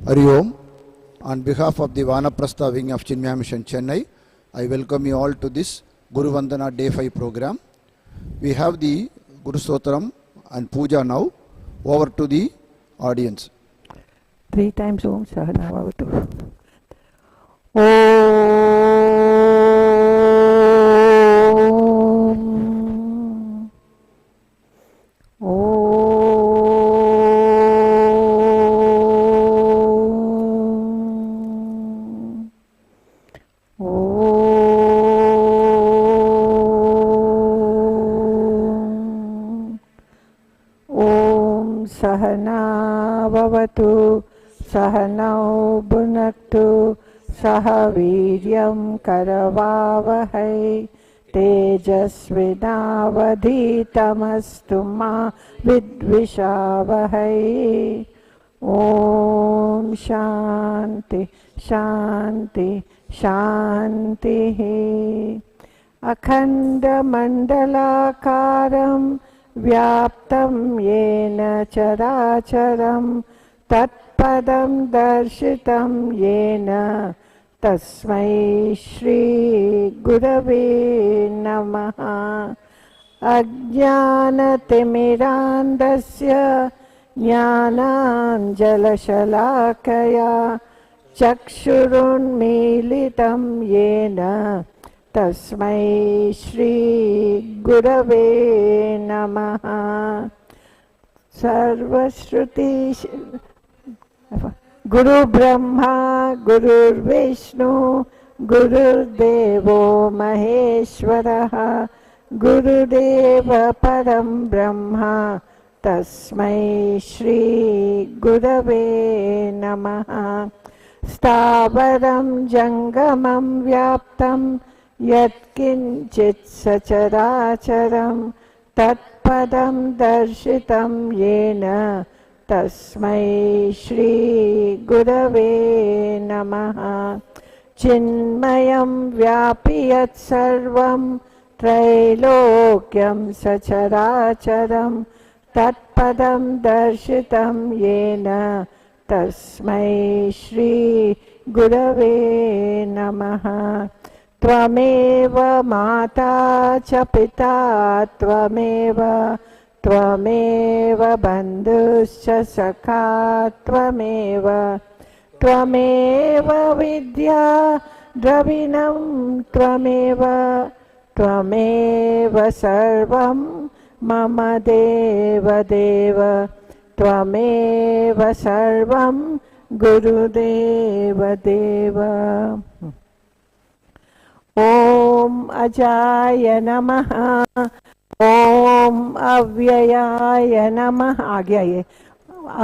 Hari Om. On behalf of the Vana Prastha wing of Chinmaya Mission Chennai, I welcome you all to this Guru Vandana Day 5 program. We have the Guru Stotram and Puja now. Over to the audience. 3 times Om Sahana Avatu. Om. Sahanavavatu sahanau bhunaktu sahaviryam karavavahai tejasvinavadhitamastu ma vidvishavahai. Om Shanti Shanti Shanti. Akhanda mandalakaram Vyaptam yena characharam tatpadam darshitam yena tasmai shri gurave namaha. Ajnanatimirandasya jnananjalashalakaya chakshurunmilitam yena tasmai shri gurave namaha. Sarvashruti Guru Brahma Guru Vishnu Guru Devo Maheshwaraha Guru Deva Param Brahma tasmai shri gurave namaha. Stavaram jangamam vyaptam yatkinchit sacharacharam tatpadam darshitam yena tasmai shri gurave namaha. Chinmayam vyapiyat sarvam trailokyam sacharacharam tatpadam darshitam yena tasmai shri gurave namaha. Tvameva mata cha pita tvameva tvameva bandhuscha sakha tvameva tvameva vidya dravinam tvameva tvameva sarvam mama deva deva tvameva sarvam guru deva deva. Om Ajaya Namaha Om Avyayaya Namaha. आ गया ये.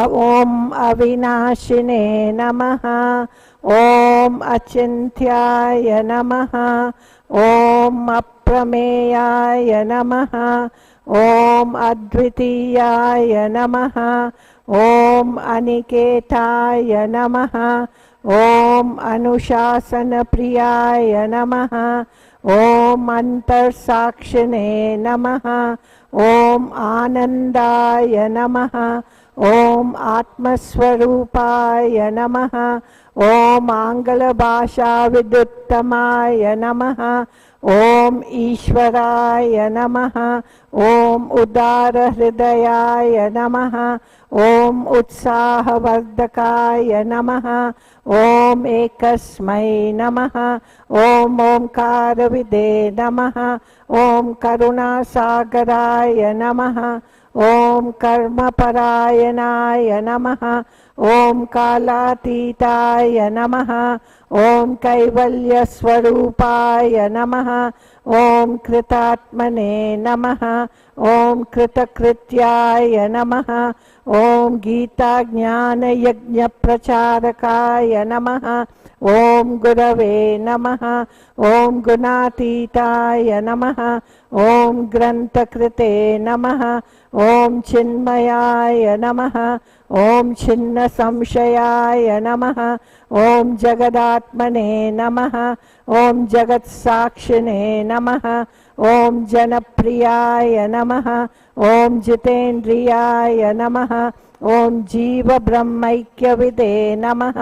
Om Avinashine Namaha Om Achintyaya Namaha Om Aprameyaya Namaha Om Advitiyaya Namaha Om Aniketaya Namaha Om Anushasana Priyaya Namaha Om Antarsakshine Namaha Om Anandaya Namaha Om Atmaswarupaya Namaha Om Angala Bhasha Viduttamaya Namaha Om Ishwaraya Namaha Om Udara Hridayaya Namaha Om Utsahavardhakaya Namaha Om Ekasmai Namaha Om Omkara Vide Namaha Om Karuna Sagaraya Namaha Om Karma Parayanaya Namaha Om Kalatitaya Namaha Om Kaivalya Swarupaya Namaha Om Kritatmane Namaha Om Kritakrityaya Namaha Om Gita Jnana Yajna Pracharakaya Namaha Om Gurave Namaha Om Gunatitaya Namaha Om Grantakrite Namaha Om Chinmayaya Namaha Om Chinna Samshayaya Namaha Om Jagadatmane Namaha Om Jagat Sakshine Namaha Om Janapriyaya Namaha Om Jitendriyaya Namaha ॐ जीव ब्रह्मैक्यविदे नमः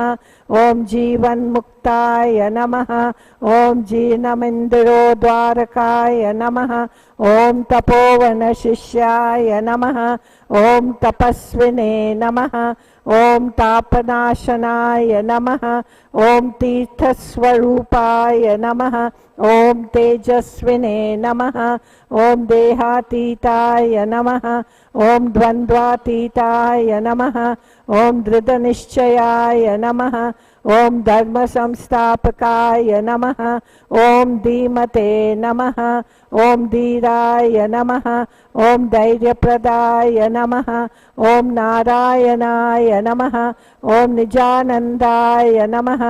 ॐ जीवन्मुक्ताय नमः ॐ जीर्णमिन्द्रोद्वारकाय नमः ॐ तपोवनशिष्याय नमः ॐ तपस्विने नमः ॐ तापनाशनाय नमः ॐ तीर्थस्वरूपाय नमः ॐ तेजस्विने नमः ॐ देहातीताय नमः ॐ द्वन्द्वातीताय नमः ॐ दृढनिश्चयाय नमः ॐ धर्मसंस्थापकाय नमः ॐ धीमते नमः ॐ धीराय नमः ॐ धैर्यप्रदाय नमः ॐ नारायणाय नमः ॐ निजानन्दाय नमः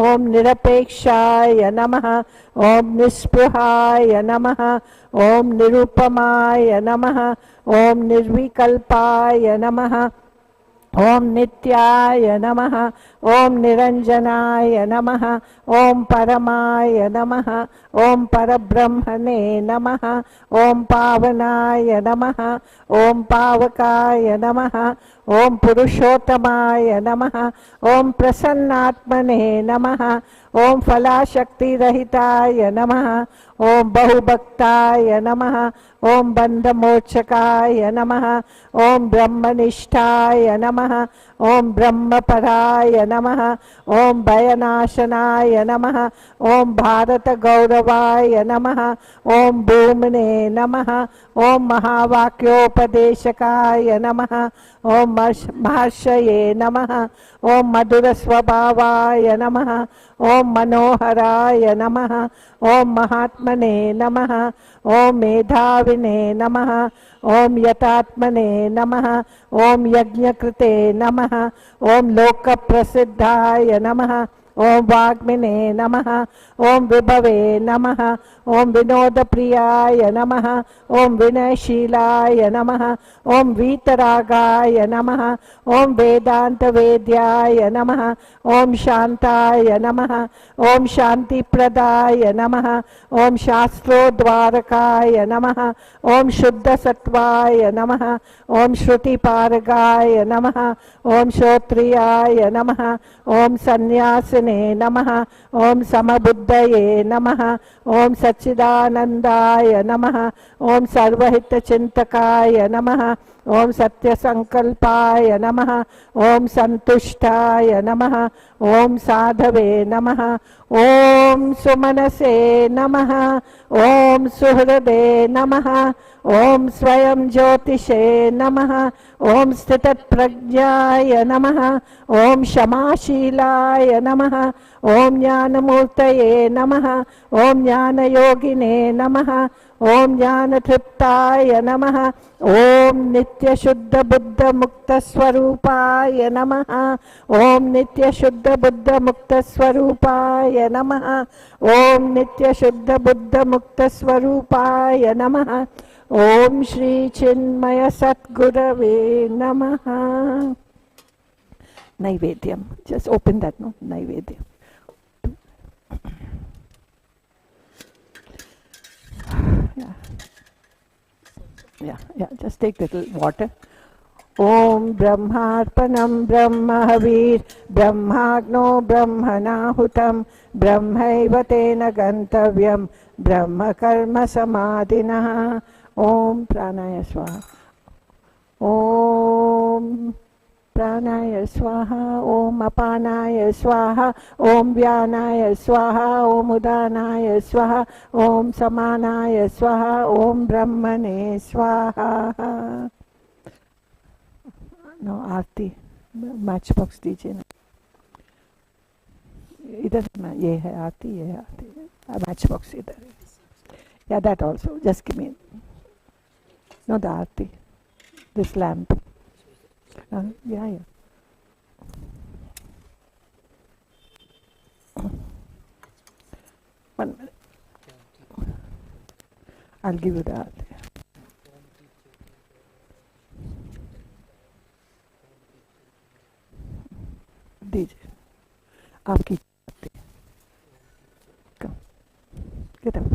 ॐ निरपेक्षाय नमः ॐ निस्पृहाय नमः ॐ निरुपमाय नमः ॐ निर्विकल्पाय नमः ॐ नित्याय नमः ॐ निरञ्जनाय नमः ॐ परमाय नमः ॐ परब्रह्मणे नमः ॐ पावनाय नमः ॐ पावकाय नमः ॐ पुरुषोत्तमाय नमः ॐ प्रसन्नात्मने नमः ॐ फलाशक्तिरहिताय नमः ॐ बहुभक्ताय नमः ॐ बन्धमोचकाय नमः ॐ ब्रह्मनिष्ठाय नमः ॐ ब्रह्मपराय नमः ॐ भयनाशनाय नमः ॐ भारतगौरवाय नमः ॐ भूमने नमः ॐ महावाक्योपदेशकाय नमः ॐ महर्षये नमः ॐ मधुरस्वभावाय नमः ॐ मनोहराय नमः ॐ महात्मने नमः ॐ मेधाविने नमः ॐ यतात्मने नमः ॐ यज्ञकृते नमः ॐ लोकप्रसिद्धाय नमः ॐ वाग्मिने नमः ॐ विभवे नमः ॐ विनोदप्रियाय नमः ॐ विनयशीलाय नमः ॐ वीतरागाय नमः ॐ वेदान्तवेद्याय नमः ॐ शान्ताय नमः ॐ शान्तिप्रदाय नमः ॐ शास्त्रोद्वारकाय नमः ॐ शुद्धसत्त्वाय नमः ॐ श्रुतिपारगाय नमः ॐ श्रोत्रियाय नमः ॐ सन्यासिने नमः ॐ समबुद्धये नमः ॐ सच्चिदानन्दाय नमः ॐ सर्वहितचिन्तकाय नमः ॐ सत्यसंकल्पाय नमः ॐ सन्तुष्टाय नमः ॐ साधवे नमः ॐ सुमनसे नमः ॐ सुहृदे नमः ॐ स्वयं ज्योतिषे नमः ॐ स्थितप्रज्ञाय नमः ॐ क्षमाशीलाय नमः ॐ ज्ञानमूर्तये नमः ॐ ज्ञानयोगिने नमः ॐ ज्ञानतृप्ताय नमः ॐ नित्यशुद्धबुद्धमुक्तस्वरूपाय नमः ॐ नित्यशुद्धबुद्धमुक्तस्वरूपाय नमः ॐ नित्यशुद्धबुद्धमुक्तस्वरूपाय नमः ॐ श्री चिन्मय सद्गुरवे नमः. Naivedyam. Just open that, no? Naivedyam. Yeah, just take little water. Om Brahmarpanam Brahmahavir Brahmagno Brahmanahutam Brahmaiva tena gantavyam Brahma karma samadhinah. Om Pranaya Swaha. Om Pranaya Swaha. Om Apanaya Swaha. Om Vyanaya Swaha. Om Udanaya Swaha. Om Samanaya Swaha. Om Brahmane Swaha. No, Aarti match box दीजिए ना. इधर ये है आरती, ये है आरती. Match box इधर है. Yeah, that also. Just give me. No, the aarti. This lamp. Yeah. 1 minute. I'll give you the aarti. दीजिए. आपकी आरती. Come. Get up.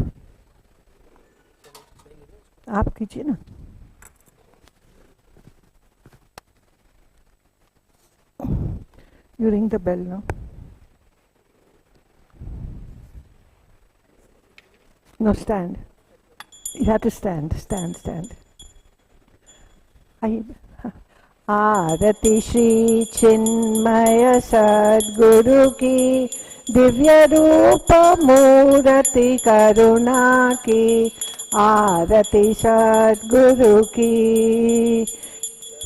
आप कीजिए ना. You ring the bell, no? No, stand. You have to stand. आरती श्री चिन्मय सद्गुरु की दिव्य रूप मूर्ति करुणा की आरती सद्गुरु की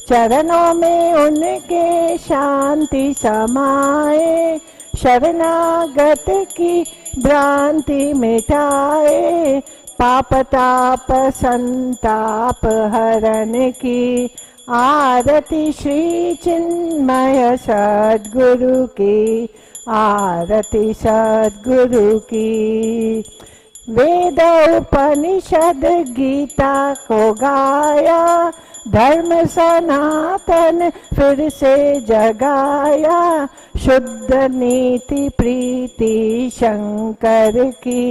चरणों में उनके शांति समाए शरणागत की भ्रांति मिटाए पाप ताप संताप हरण की आरती श्री चिन्मय सद्गुरु की आरती सद्गुरु की वेद उपनिषद गीता को गाया धर्म सनातन फिर से जगाया शुद्ध नीति प्रीति शंकर की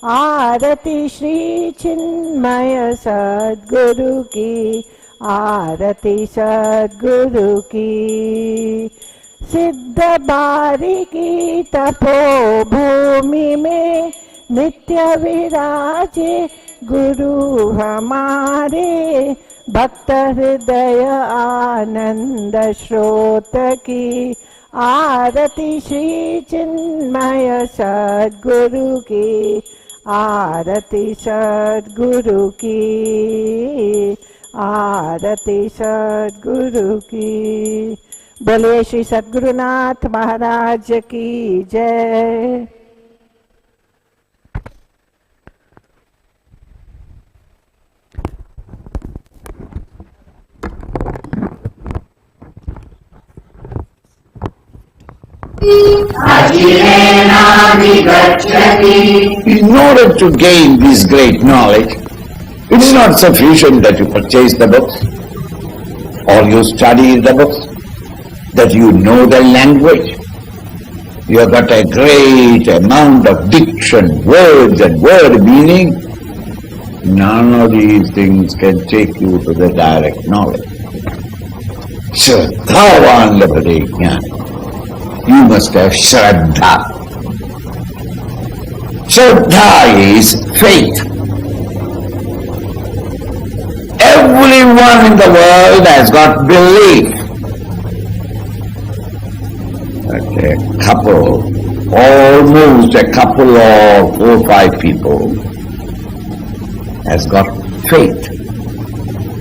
आरती श्री चिन्मय सद्गुरु की आरती सद्गुरु की सिद्ध बारी की तपोभूमि में नित्य विराजे गुरु हमारे भक्त हृदय आनंद स्रोत की आरती श्री चिन्मय सद्गुरु की आरती सद्गुरु की आरती सद्गुरु की। बोलिए श्री सद्गुरुनाथ महाराज की जय। In order to gain this great knowledge, it is not sufficient that you purchase the books or you study the books, that you know the language. You have got a great amount of diction, words and word meaning. None of these things can take you to the direct knowledge. Shraddhavan labhate jnana. You must have Shraddha. Shraddha is faith. Everyone in the world has got belief. But a couple, almost a couple or 4 or 5 people has got faith.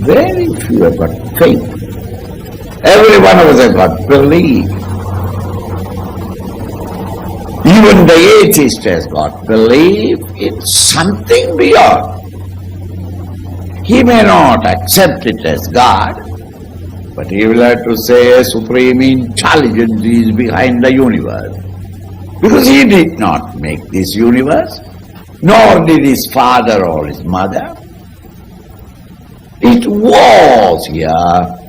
Very few have got faith. Every one of us has got belief. Even the atheist has got belief in something beyond. He may not accept it as God, but he will have to say a supreme intelligence is behind the universe. Because he did not make this universe, nor did his father or his mother. It was here.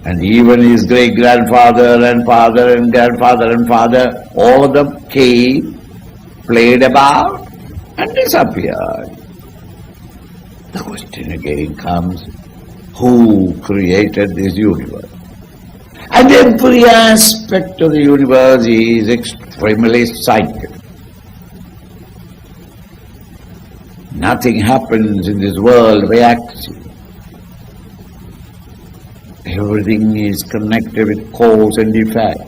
And even his great-grandfather and father and grandfather and father, all of them came, played about and disappeared. The question again comes, who created this universe? And every aspect of the universe is extremely scientific. Nothing happens in this world by accident. Everything is connected with cause and effect.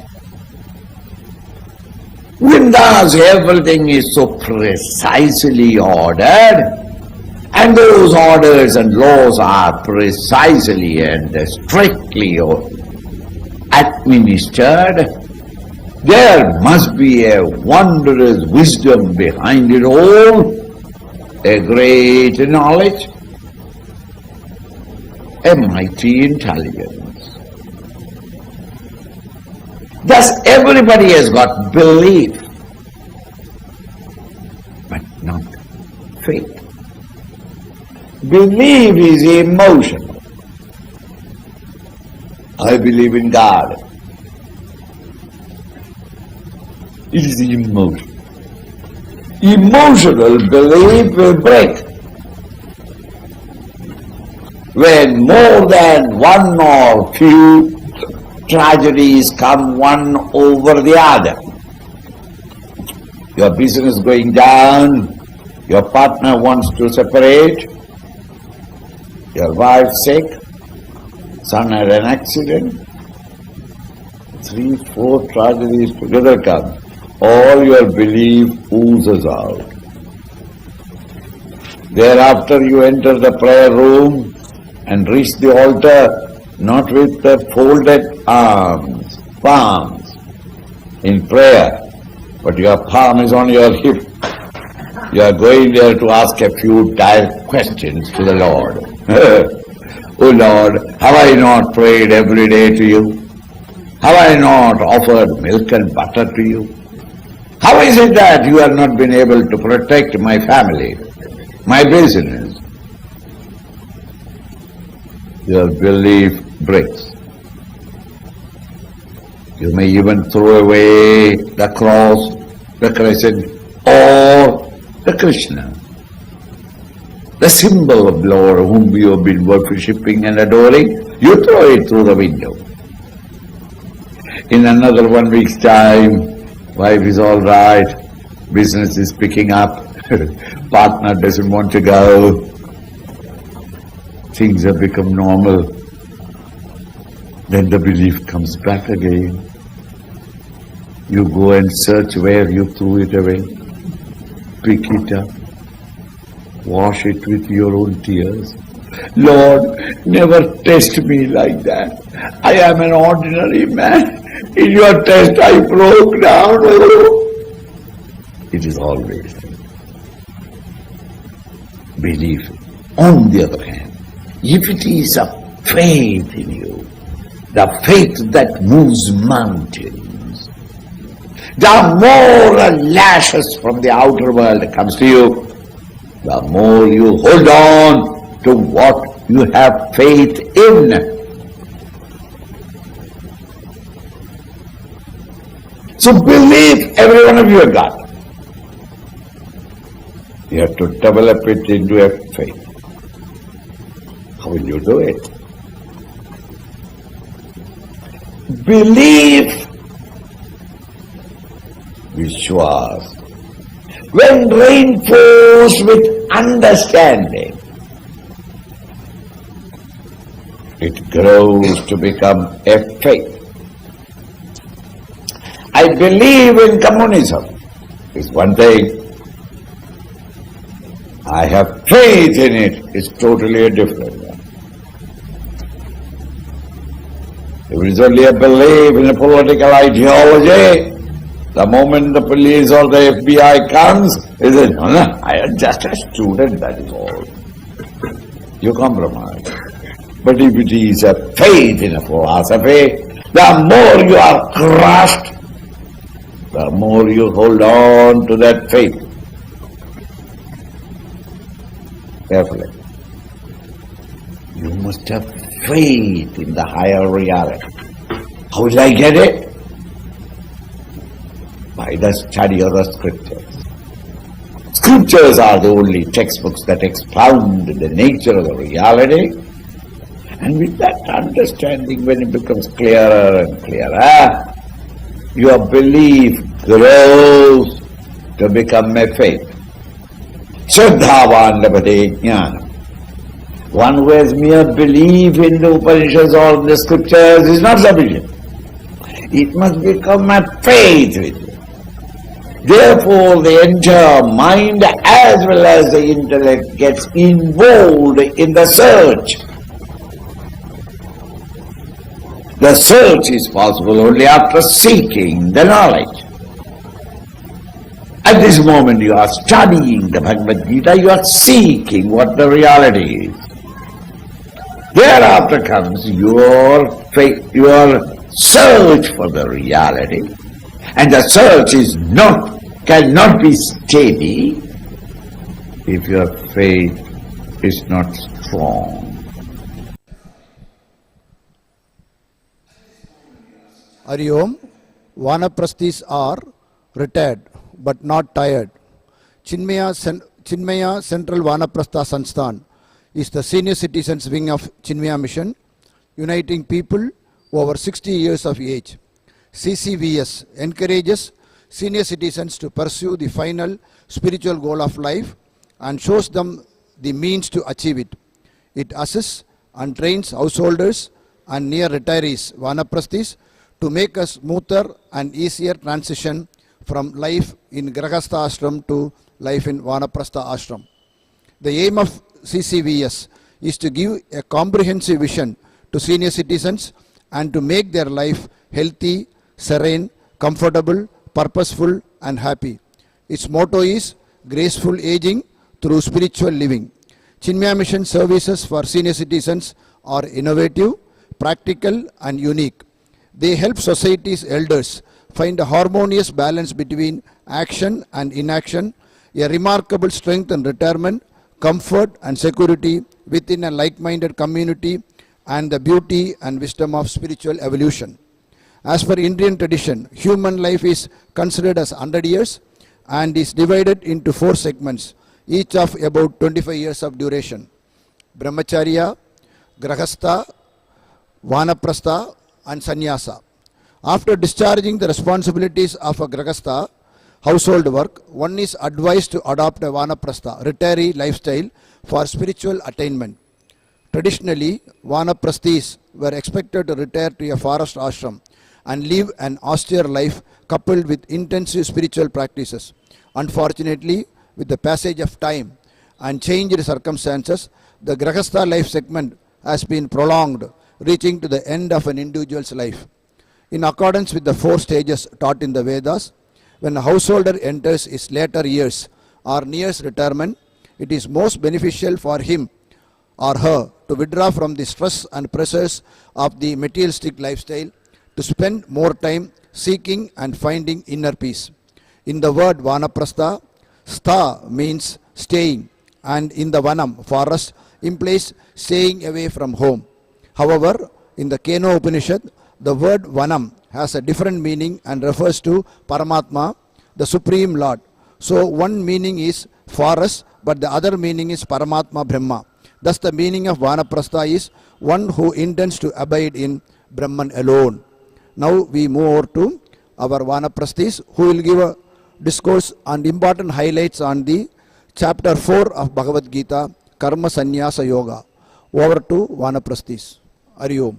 When thus everything is so precisely ordered, and those orders and laws are precisely and strictly administered, there must be a wondrous wisdom behind it all, a great knowledge, a mighty intelligence. Thus everybody has got belief, but not faith. Belief is emotional. I believe in God. It is emotional. Emotional belief will break when more than one or few tragedies come one over the other. Your business going down, your partner wants to separate, your wife sick, son had an accident, 3, 4 tragedies together come. All your belief oozes out. Thereafter you enter the prayer room and reach the altar, not with the folded arms, palms, in prayer, but your palm is on your hip. You are going there to ask a few direct questions to the Lord. Oh Lord, have I not prayed every day to you? Have I not offered milk and butter to you? How is it that you have not been able to protect my family, my business? Your belief breaks. You may even throw away the cross, the crescent, or the Krishna, the symbol of Lord whom you have been worshipping and adoring. You throw it through the window. In another 1 week's time, wife is all right, business is picking up, partner doesn't want to go, things have become normal. Then the belief comes back again. You go and search where you threw it away, pick it up, wash it with your own tears. Lord, never test me like that. I am an ordinary man. In your test I broke down. It is always belief. On the other hand, if it is a faith in you, the faith that moves mountains, the more lashes from the outer world comes to you, the more you hold on to what you have faith in. So believe every one of you have got. You have to develop it into a faith. How will you do it? Belief, Vishwas, when reinforced with understanding, it grows to become a faith. I believe in communism is one thing. I have faith in it is totally a different one. If it is only a belief in a political ideology, the moment the police or the FBI comes, it says, no, I am just a student, that is all. You compromise. But if it is a faith in a philosophy, the more you are crushed, the more you hold on to that faith. Carefully. You must have faith in the higher reality. How will I get it? By the study of the scriptures. Scriptures are the only textbooks that expound the nature of the reality. And with that understanding, when it becomes clearer and clearer, your belief grows to become a faith. Shraddhavan labhate jnana. One who has mere belief in the Upanishads or the scriptures is not sufficient. It must become a faith with you. Therefore, the entire mind as well as the intellect gets involved in the search. The search is possible only after seeking the knowledge. At this moment you are studying the Bhagavad Gita, you are seeking what the reality is. Thereafter comes your faith, your search for the reality, and the search cannot be steady if your faith is not strong. Hari Om. Vana Prasthis are retired but not tired. Chinmaya Central Vana Prastha Sansthan is the senior citizens wing of Chinmaya Mission, uniting people over 60 years of age. CCVS encourages senior citizens to pursue the final spiritual goal of life and shows them the means to achieve it. It assists and trains householders and near retirees, Vana Prasthis, to make a smoother and easier transition from life in Grahastha Ashram to life in Vana Prastha Ashram. The aim of CCVS is to give a comprehensive vision to senior citizens and to make their life healthy, serene, comfortable, purposeful and happy. Its motto is graceful aging through spiritual living. Chinmaya Mission services for senior citizens are innovative, practical and unique. They help society's elders find a harmonious balance between action and inaction, a remarkable strength in retirement, comfort and security within a like-minded community, and the beauty and wisdom of spiritual evolution. As per Indian tradition, human life is considered as 100 years and is divided into 4 segments, each of about 25 years of duration: Brahmacharya, Grahastha, Vana Prastha and Sannyasa. After discharging the responsibilities of a Grahastha, household work, one is advised to adopt a Vana Prastha, retiree lifestyle for spiritual attainment. Traditionally, Vana Prasthis were expected to retire to a forest ashram and live an austere life coupled with intensive spiritual practices. Unfortunately, with the passage of time and changed circumstances, the Grahastha life segment has been prolonged, reaching to the end of an individual's life. In accordance with the 4 stages taught in the Vedas, when a householder enters his later years or nears retirement, it is most beneficial for him or her to withdraw from the stress and pressures of the materialistic lifestyle, to spend more time seeking and finding inner peace. In the word Vana Prastha, Stha means staying, and in the Vanam, forest, implies staying away from home. However, in the Keno Upanishad, the word Vanam has a different meaning and refers to Paramatma, the Supreme Lord. So one meaning is forest, but the other meaning is Paramatma Brahma. Thus the meaning of Vana Prastha is one who intends to abide in Brahman alone. Now we move over to our Vana Prasthis, who will give a discourse on important highlights on the chapter 4 of Bhagavad Gita, Karma Sannyasa Yoga. Over to Vana Prasthis. Hari Om.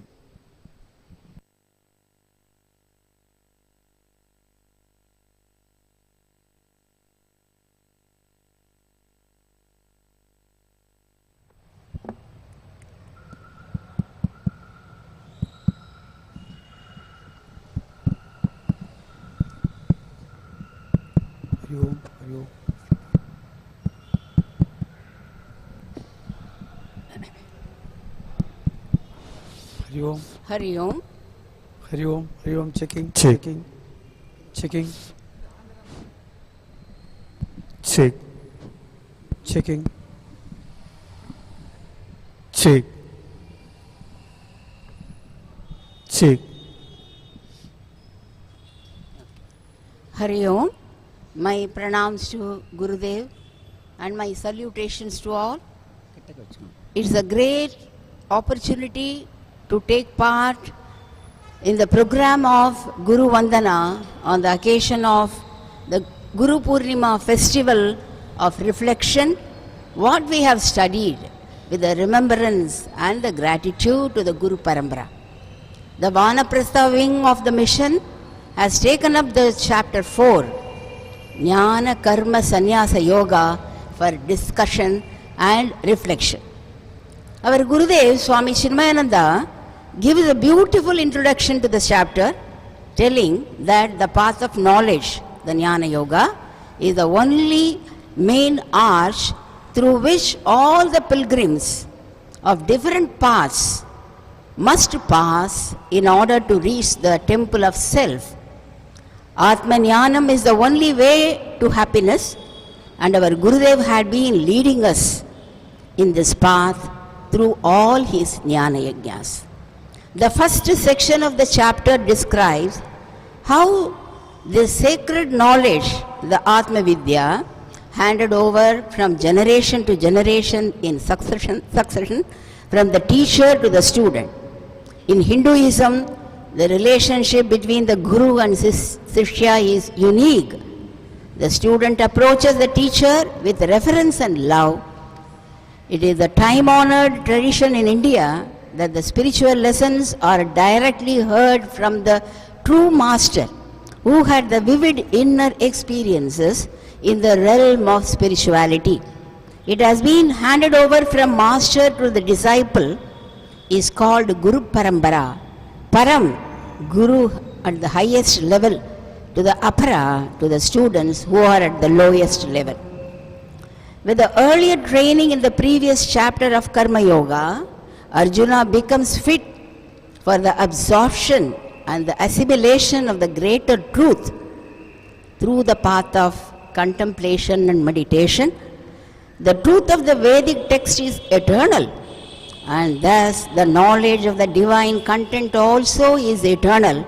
Hari Om. Hari Om. Hari Om. Hari Om. Checking. Check. Checking. Checking. Check. Checking. Check. Check. Hari Om. My pranams to Gurudev and my salutations to all. It's a great opportunity to take part in the program of Guru Vandana on the occasion of the Guru Purnima festival of reflection, what we have studied with the remembrance and the gratitude to the Guru Parambara. The Vana Prastha wing of the mission has taken up the chapter 4, Jnana Karma Sannyasa Yoga, for discussion and reflection. Our Gurudev Swami Chinmayananda gives a beautiful introduction to this chapter, telling that the path of knowledge, the Jnana Yoga, is the only main arch through which all the pilgrims of different paths must pass in order to reach the temple of self. Atmanyanam is the only way to happiness, and our Gurudev had been leading us in this path through all his Jnana Yajnas. The first section of the chapter describes how the sacred knowledge, the Atma Vidya, handed over from generation to generation in succession from the teacher to the student. In Hinduism, the relationship between the Guru and Shishya is unique. The student approaches the teacher with reverence and love. It is a time-honored tradition in India that the spiritual lessons are directly heard from the true master who had the vivid inner experiences in the realm of spirituality. It has been handed over from master to the disciple is called Guru Parambara. Param, Guru at the highest level, to the Apara, to the students who are at the lowest level. With the earlier training in the previous chapter of Karma Yoga, Arjuna becomes fit for the absorption and the assimilation of the greater truth through the path of contemplation and meditation. The truth of the Vedic text is eternal, and thus the knowledge of the divine content also is eternal,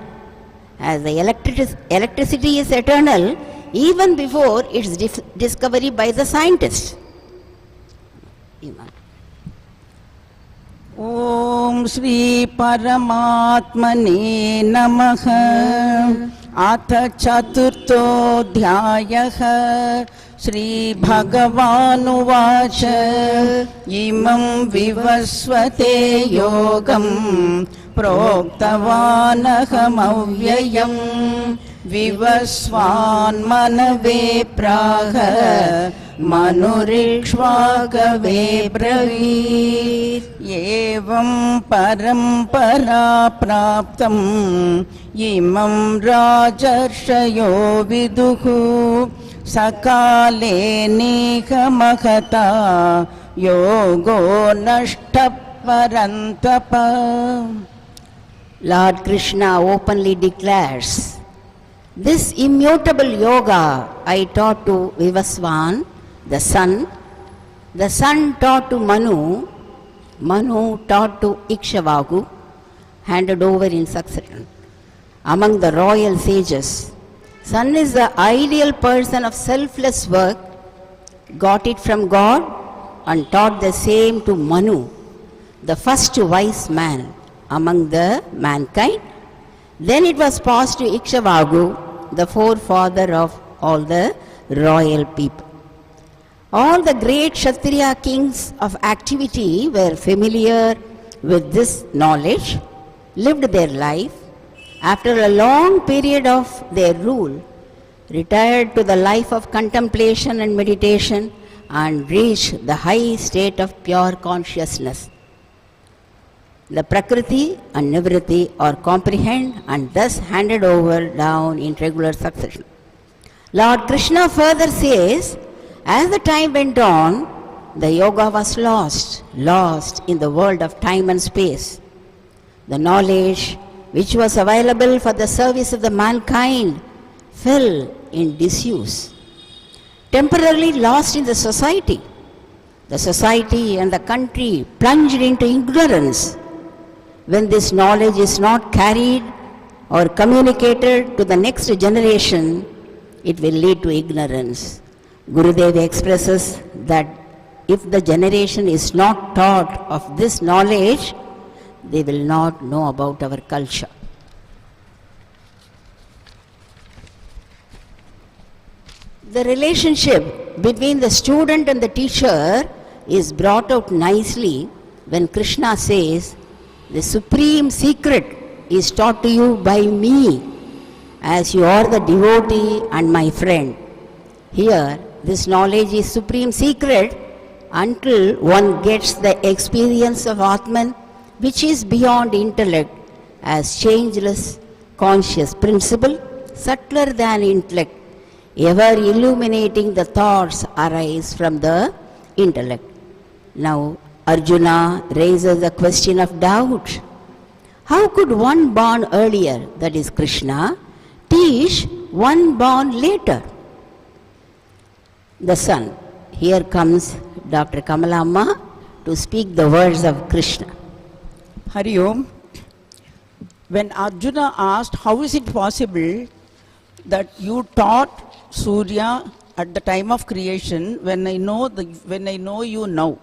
as the electricity is eternal even before its discovery by the scientists. Om Shri Paramatmane Namaha Atha Chaturtho Dhyayaha Shri Bhagavanu Vacha Imam Vivasvate Yogam Proktavanaham Avyayam Vivasvan Manave Praha Manurikshvagave Bravir Evam Parampara Praptam Imam Rajarshayo Viduhu Sakale Nikamahata Yogo Nashtapparantapa. Lord Krishna openly declares, "This immutable yoga I taught to Vivasvan, the sun taught to Manu, Manu taught to Ikshvaku, handed over in succession among the royal sages. Sun is the ideal person of selfless work, got it from God and taught the same to Manu, the first wise man among the mankind. Then it was passed to Ikshvaku, the forefather of all the royal people. All the great Kshatriya kings of activity were familiar with this knowledge, lived their life. After a long period of their rule, retired to the life of contemplation and meditation and reached the high state of pure consciousness. The Prakriti and Nivriti are comprehend and thus handed over down in regular succession. Lord Krishna further says, as the time went on, the yoga was lost in the world of time and space. The knowledge which was available for the service of the mankind fell in disuse. Temporarily lost in the society and the country plunged into ignorance. When this knowledge is not carried or communicated to the next generation, it will lead to ignorance. Gurudev expresses that if the generation is not taught of this knowledge, they will not know about our culture. The relationship between the student and the teacher is brought out nicely when Krishna says, "The supreme secret is taught to you by me, as you are the devotee and my friend." Here, this knowledge is supreme secret until one gets the experience of Atman, which is beyond intellect, as changeless, conscious principle, subtler than intellect, ever illuminating the thoughts arise from the intellect. Now, Arjuna raises a question of doubt. How could one born earlier, that is Krishna, teach one born later? The sun. Here comes Dr. Kamalamma to speak the words of Krishna. Hari Om. When Arjuna asked, how is it possible that you taught Surya at the time of creation when I know you now?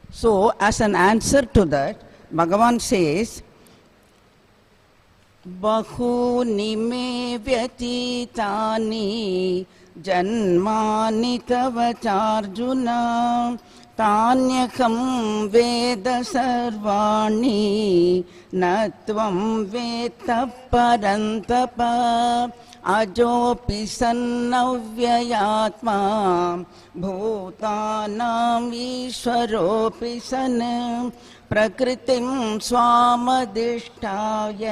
So, as an answer to that, Bhagavan says, बहूनि मे व्यतीतानि जन्मानि तव चार्जुन तान्यहं वेद सर्वाणि न त्वं वेत्त परन्तप अजोऽपि सन्नव्ययात्मा भूतानाम् ईश्वरोऽपि सन् प्रकृतिं स्वामधिष्ठाय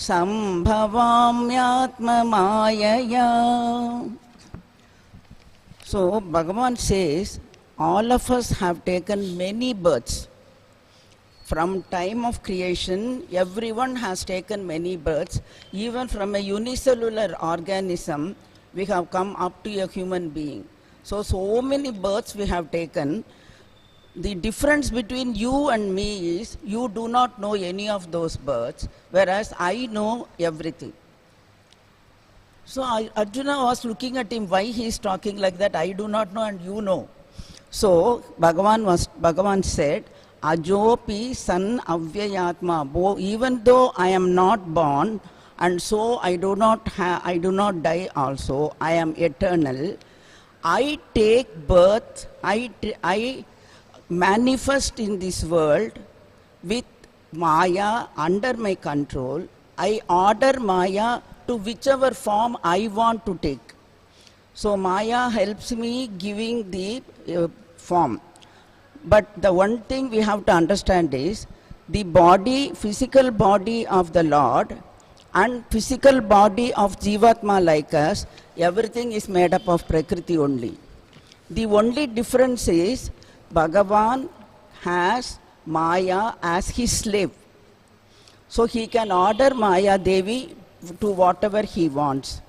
सम्भवाम्यात्ममायया. So Bhagavan says, all of us have taken many births. From time of creation, everyone has taken many births. Even from a unicellular organism, we have come up to a human being. So many births we have taken. The difference between you and me is, you do not know any of those births, whereas I know everything. So Arjuna was looking at him, why he is talking like that, I do not know and you know. So Bhagavan said, Ajopi san avyayatma, even though I am not born and so I do not die also, I am eternal. I take birth, I manifest in this world with Maya under my control. I order Maya to whichever form I want to take. So Maya helps me giving the form. But the one thing we have to understand is, the body, physical body of the Lord and physical body of Jivatma like us, everything is made up of Prakriti only. The only difference is, Bhagavan has Maya as his slave. So he can order Maya Devi to whatever he wants.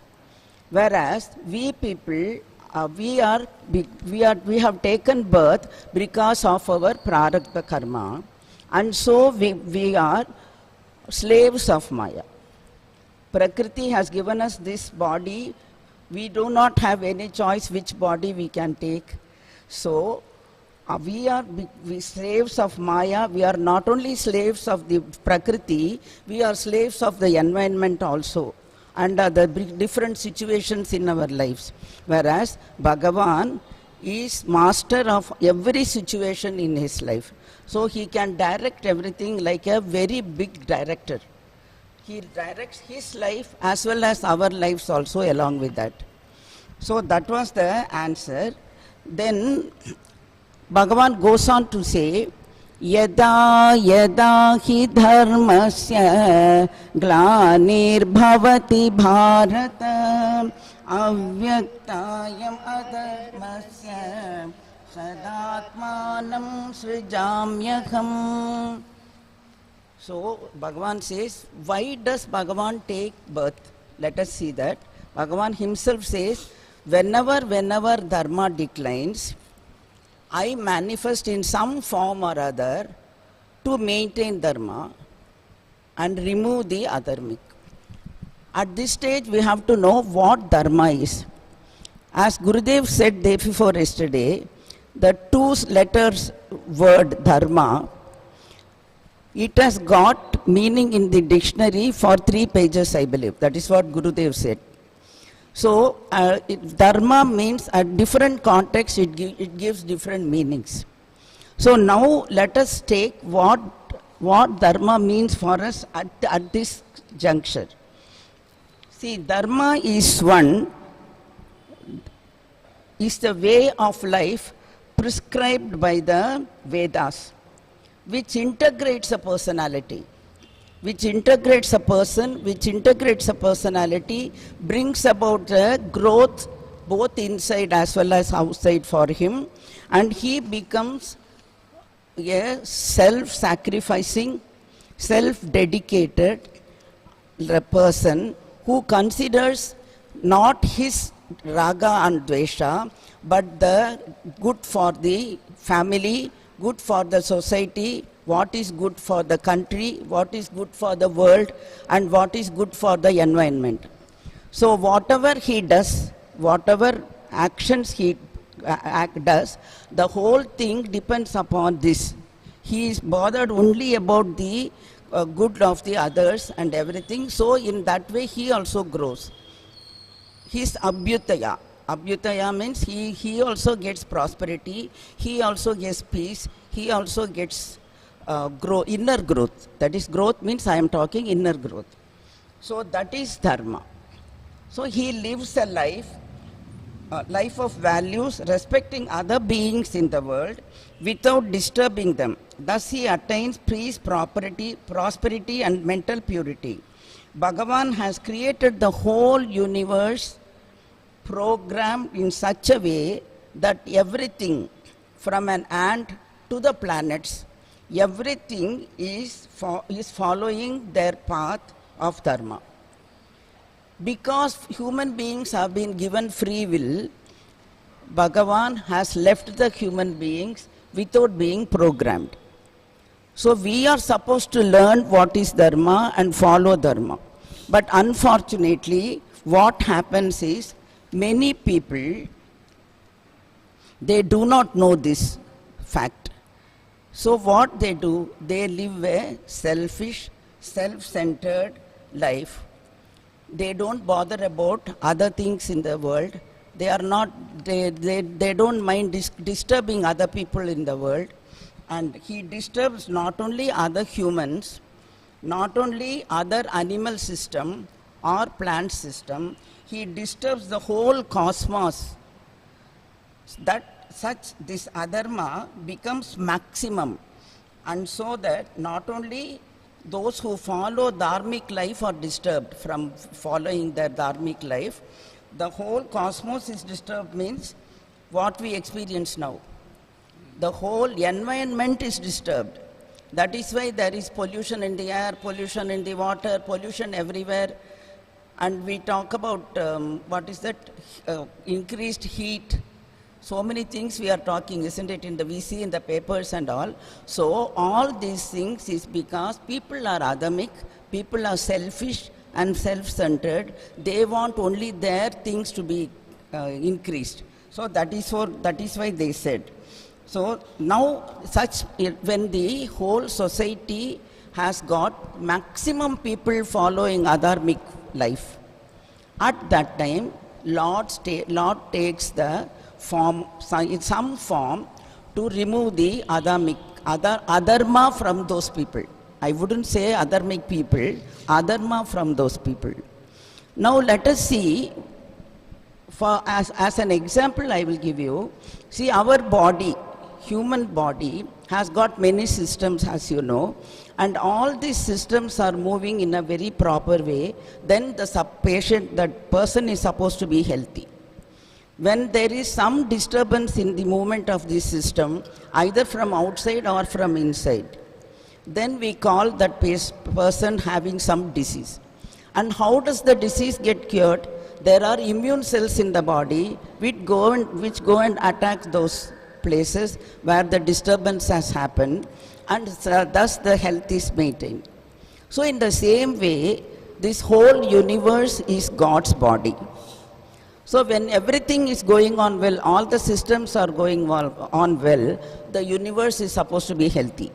Whereas we people, we have taken birth because of our prarabdha karma, and so we are slaves of Maya. Prakriti has given us this body. We do not have any choice which body we can take. So we are slaves of Maya. We are not only slaves of the Prakriti, we are slaves of the environment also, and the different situations in our lives. Whereas Bhagavan is master of every situation in his life. So he can direct everything like a very big director. He directs his life as well as our lives also along with that. So that was the answer. Then Bhagavan goes on to say, Yada yada hi dharmasya glanirbhavati bharata avyaktayam adharmasya sadatmanam srijamyakam. So Bhagavan says, why does Bhagavan take birth? Let us see that. Bhagavan himself says, whenever dharma declines, I manifest in some form or other to maintain dharma and remove the adharmic. At this stage, we have to know what dharma is. As Gurudev said day before yesterday, the two letters word dharma, it has got meaning in the dictionary for 3 pages, I believe. That is what Gurudev said. So, dharma means at different contexts, it gives different meanings. So now let us take what dharma means for us at this juncture. See, dharma is the way of life prescribed by the Vedas, which integrates a personality. Which integrates a person, which integrates a personality, brings about a growth both inside as well as outside for him, and he becomes a self-sacrificing, self-dedicated person who considers not his raga and dvesha, but the good for the family, good for the society, what is good for the country, what is good for the world, and what is good for the environment. So whatever he does, whatever actions he does, the whole thing depends upon this. He is bothered only about the good of the others and everything. So in that way he also grows. He's abhyutaya. Abhyutaya means he also gets prosperity, he also gets peace, he also gets inner growth. That is, growth means I am talking inner growth. So that is dharma. So he lives a life of values, respecting other beings in the world without disturbing them. Thus he attains peace, prosperity and mental purity. Bhagavan has created the whole universe programmed in such a way that everything from an ant to the planets, everything is following their path of dharma. Because human beings have been given free will, Bhagavan has left the human beings without being programmed. So we are supposed to learn what is dharma and follow dharma. But unfortunately, what happens is, many people, they do not know this fact. So what they do, they live a selfish, self-centered life. They don't bother about other things in the world. They don't mind disturbing other people in the world. And he disturbs not only other humans, not only other animal system or plant system, he disturbs the whole cosmos. This adharma becomes maximum. And so that not only those who follow dharmic life are disturbed from following their dharmic life, the whole cosmos is disturbed, means what we experience now. The whole environment is disturbed. That is why there is pollution in the air, pollution in the water, pollution everywhere. And we talk about, increased heat. So many things we are talking, isn't it, we see in the papers and all. So all these things is because people are adamic, people are selfish and self-centered. They want only their things to be increased. So that is why they said. So now when the whole society has got maximum people following adharmic life, at that time Lord takes the form, in some form, to remove the adharma from those people. I wouldn't say adharmic people, adharma from those people. Now let us see, as an example I will give you, see our body, human body has got many systems, as you know, and all these systems are moving in a very proper way. Then that person is supposed to be healthy. When there is some disturbance in the movement of the system, either from outside or from inside, then we call that person having some disease. And how does the disease get cured? There are immune cells in the body which go and attack those places where the disturbance has happened, and thus the health is maintained. So in the same way, this whole universe is God's body. So when everything is going on well, all the systems are going on well, the universe is supposed to be healthy.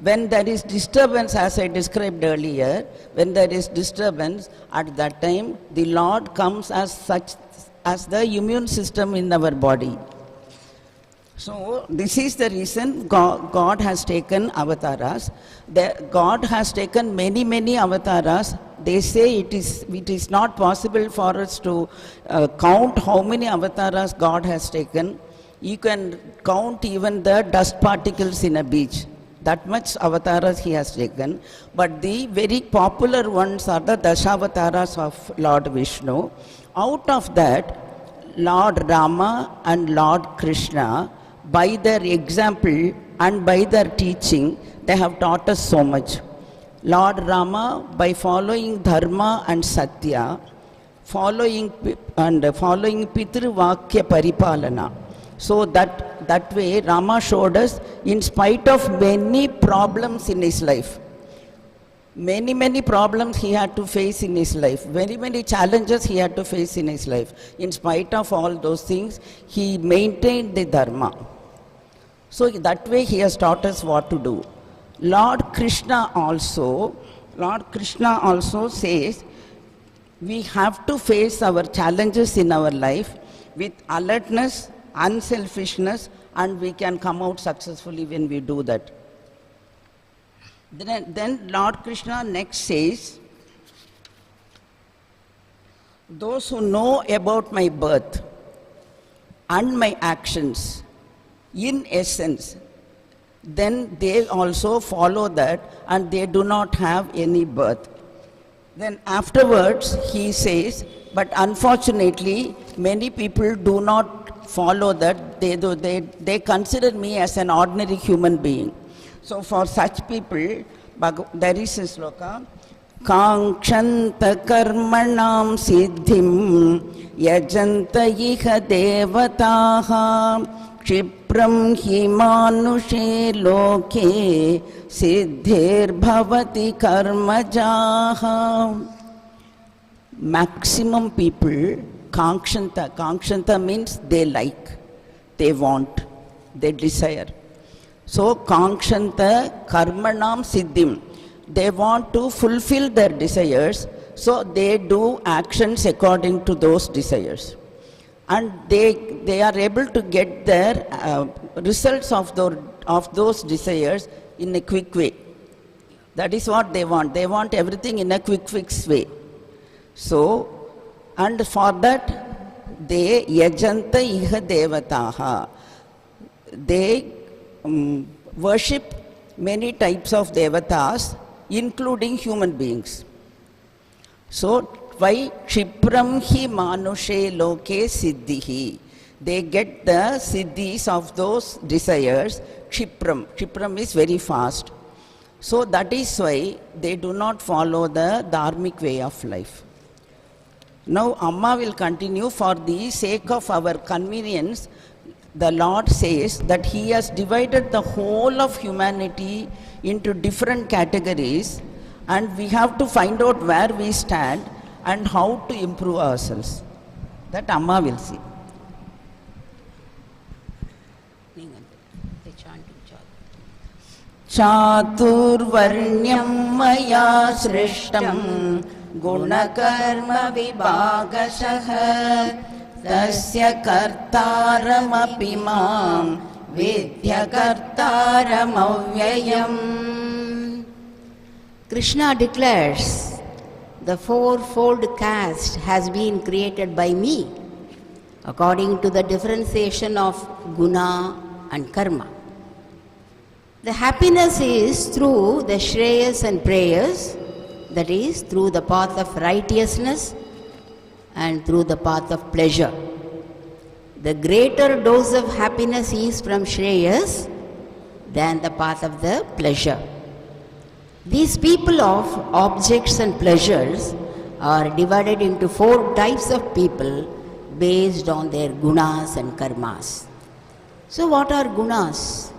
When there is disturbance, as I described earlier, when there is disturbance, at that time the Lord comes as the immune system in our body. So this is the reason God has taken Avataras. God has taken many Avataras. They say it is not possible for us to count how many Avataras God has taken. You can count even the dust particles in a beach. That much Avataras he has taken. But the very popular ones are the Dashavataras of Lord Vishnu. Out of that, Lord Rama and Lord Krishna, by their example and by their teaching, they have taught us so much. Lord Rama, by following dharma and satya, following Pitru Vakya Paripalana. So that way Rama showed us, in spite of many problems in his life, many problems he had to face in his life, many challenges he had to face in his life. In spite of all those things, he maintained the dharma. So that way he has taught us what to do. Lord Krishna also says we have to face our challenges in our life with alertness, unselfishness, and we can come out successfully when we do that. Then Lord Krishna next says, those who know about my birth and my actions, in essence, then they also follow that and they do not have any birth. Then afterwards he says, but unfortunately many people do not follow that. They consider me as an ordinary human being. So for such people, there is a sloka, Kankshanta karmanam siddhim yajanta iha devataha Kshipram hi manushe loke siddhir bhavati karmajaha. Maximum people, Kankshanta means they like, they want, they desire. So Kankshanta karmanam siddhim, they want to fulfill their desires, so they do actions according to those desires. And they are able to get their results of those desires in a quick way. That is what they want. They want everything in a quick fix way. So, and for that, they yajanta iha devataha. They worship many types of devatas, including human beings. So, why Kshipram hi manushe loke siddhihi? They get the siddhis of those desires. Kshipram is very fast. So that is why they do not follow the dharmic way of life. Now Amma will continue. For the sake of our convenience, the Lord says that He has divided the whole of humanity into different categories, and we have to find out where we stand and how to improve ourselves. That Amma will see. Chaturvarnyam maya srishtam gunakarma vibhagashah tasya kartaram api mam vidya kartaram avyayam. Krishna declares, the fourfold caste has been created by me according to the differentiation of guna and karma. The happiness is through the shreyas and prayers, that is, through the path of righteousness and through the path of pleasure. The greater dose of happiness is from shreyas than the path of the pleasure. These people of objects and pleasures are divided into 4 types of people based on their gunas and karmas. So what are gunas?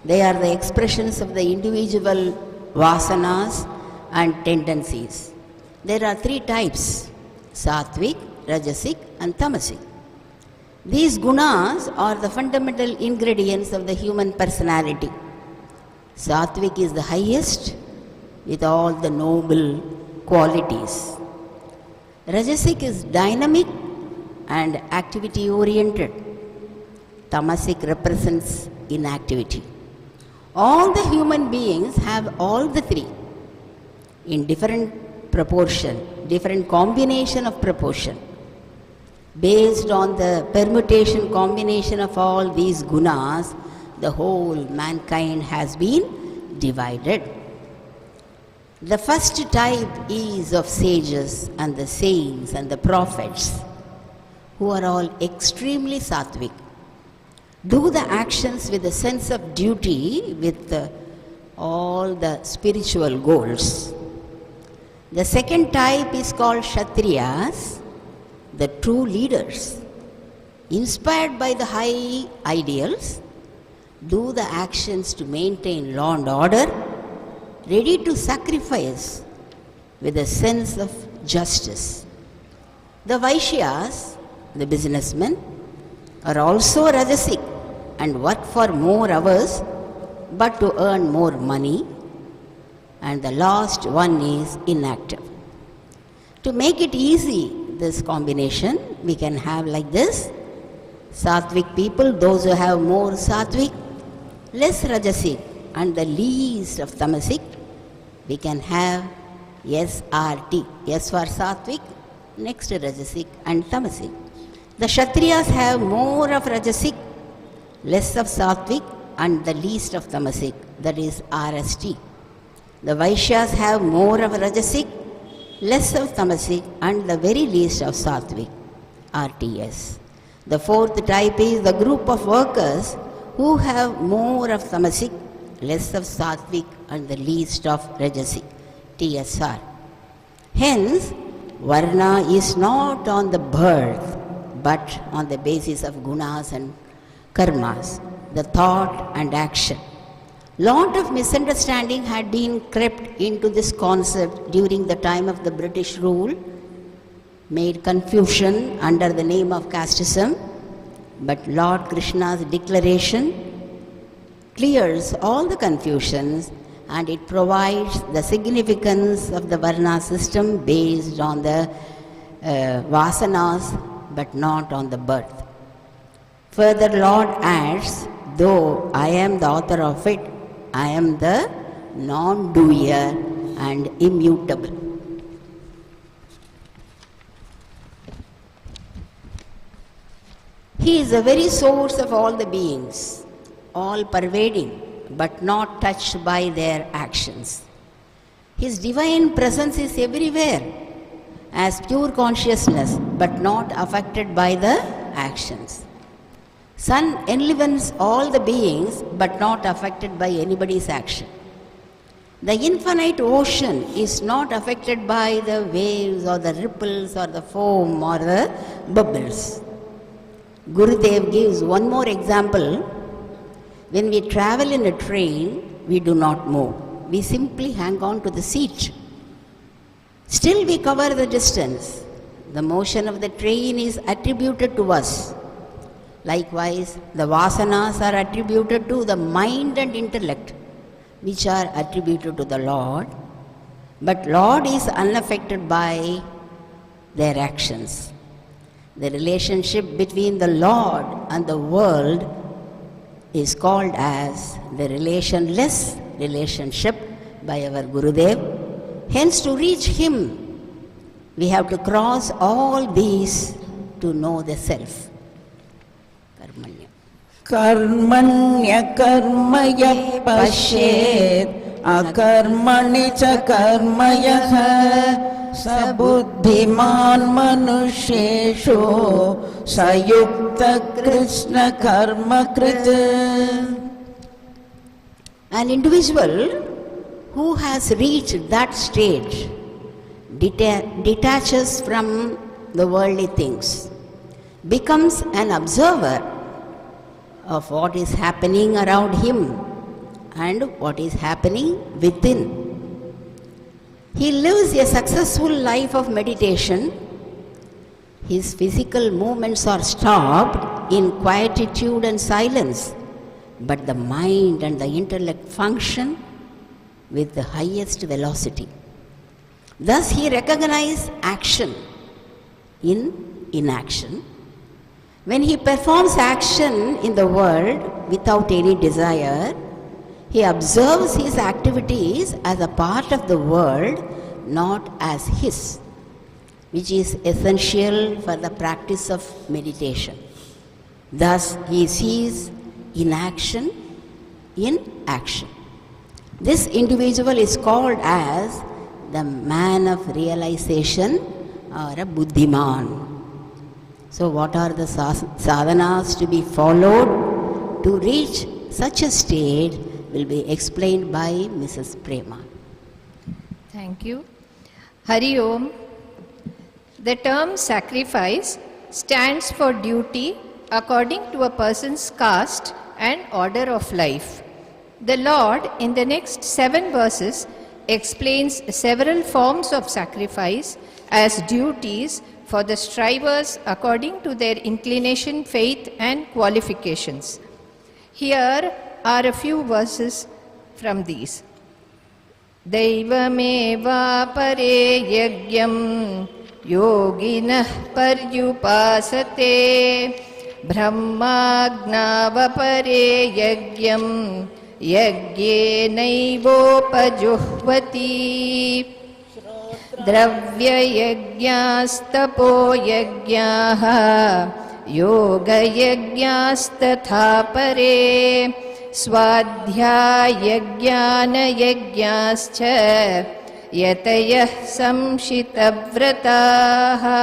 They are the expressions of the individual vasanas and tendencies. There are 3 types: sattvic, rajasic and tamasic. These gunas are the fundamental ingredients of the human personality. Sattvic is the highest with all the noble qualities. Rajasic is dynamic and activity oriented. Tamasic represents inactivity. All the human beings have all the 3 in different proportion, different combination of proportion. Based on the permutation combination of all these gunas, the whole mankind has been divided. The first type is of sages and the saints and the prophets, who are all extremely sattvic. Do the actions with a sense of duty with all the spiritual goals. The second type is called Kshatriyas, the true leaders, inspired by the high ideals, do the actions to maintain law and order, ready to sacrifice with a sense of justice. The Vaishyas, the businessmen, are also rajasic and work for more hours but to earn more money. And the last one is inactive. To make it easy, this combination, we can have like this. Sattvic people, those who have more sattvic, less rajasic, and the least of tamasic, we can have SRT. S for sattvic, next to rajasic and tamasic. The Kshatriyas have more of rajasic, less of sattvic, and the least of tamasic, that is RST. The Vaishyas have more of rajasic, less of tamasic, and the very least of sattvic, RTS. The fourth type is the group of workers who have more of tamasic, less of sattvic, and the least of rajasic, TSR. Hence, Varna is not on the birth, but on the basis of gunas and karmas, the thought and action. Lot of misunderstanding had been crept into this concept during the time of the British rule, made confusion under the name of casteism, but Lord Krishna's declaration clears all the confusions, and it provides the significance of the Varna system based on the vasanas, but not on the birth. Further, Lord adds, though I am the author of it, I am the non-doer and immutable. He is the very source of all the beings, all pervading, but not touched by their actions. His divine presence is everywhere as pure consciousness, but not affected by the actions. Sun enlivens all the beings, but not affected by anybody's action. The infinite ocean is not affected by the waves or the ripples or the foam or the bubbles. Gurudev gives one more example. When we travel in a train, we do not move. We simply hang on to the seat. Still we cover the distance. The motion of the train is attributed to us. Likewise, the vasanas are attributed to the mind and intellect, which are attributed to the Lord. But Lord is unaffected by their actions. The relationship between the Lord and the world is called as the relationless relationship by our Gurudev. Hence, to reach Him, we have to cross all these to know the Self. Karmanya. Karmanya karmaya pashet akarmani cha karmaya sabuddhiman manushesho sayukta krishna karma krita. An individual who has reached that stage detaches from the worldly things, becomes an observer of what is happening around him and what is happening within. He lives a successful life of meditation. His physical movements are stopped in quietude and silence, but the mind and the intellect function with the highest velocity. Thus he recognizes action in inaction. When he performs action in the world without any desire, he observes his activities as a part of the world, not as his, which is essential for the practice of meditation. Thus he sees inaction in action. This individual is called as the man of realization or a buddhiman. So what are the sadhanas to be followed to reach such a state will be explained by Mrs. Prema. Thank you. Hari Om. The term sacrifice stands for duty according to a person's caste and order of life. The Lord, in the next 7 verses, explains several forms of sacrifice as duties for the strivers according to their inclination, faith, and qualifications. Here, are a few verses from these. Daivameva pare yagyam yoginah paryupasate brahmagnava pare yagyam yagyenaivopajuhvati Dravyayagyastapo yagyaha yoga yagyastatha pare swadhyayajnana yagyascha yatayah samshitavrataha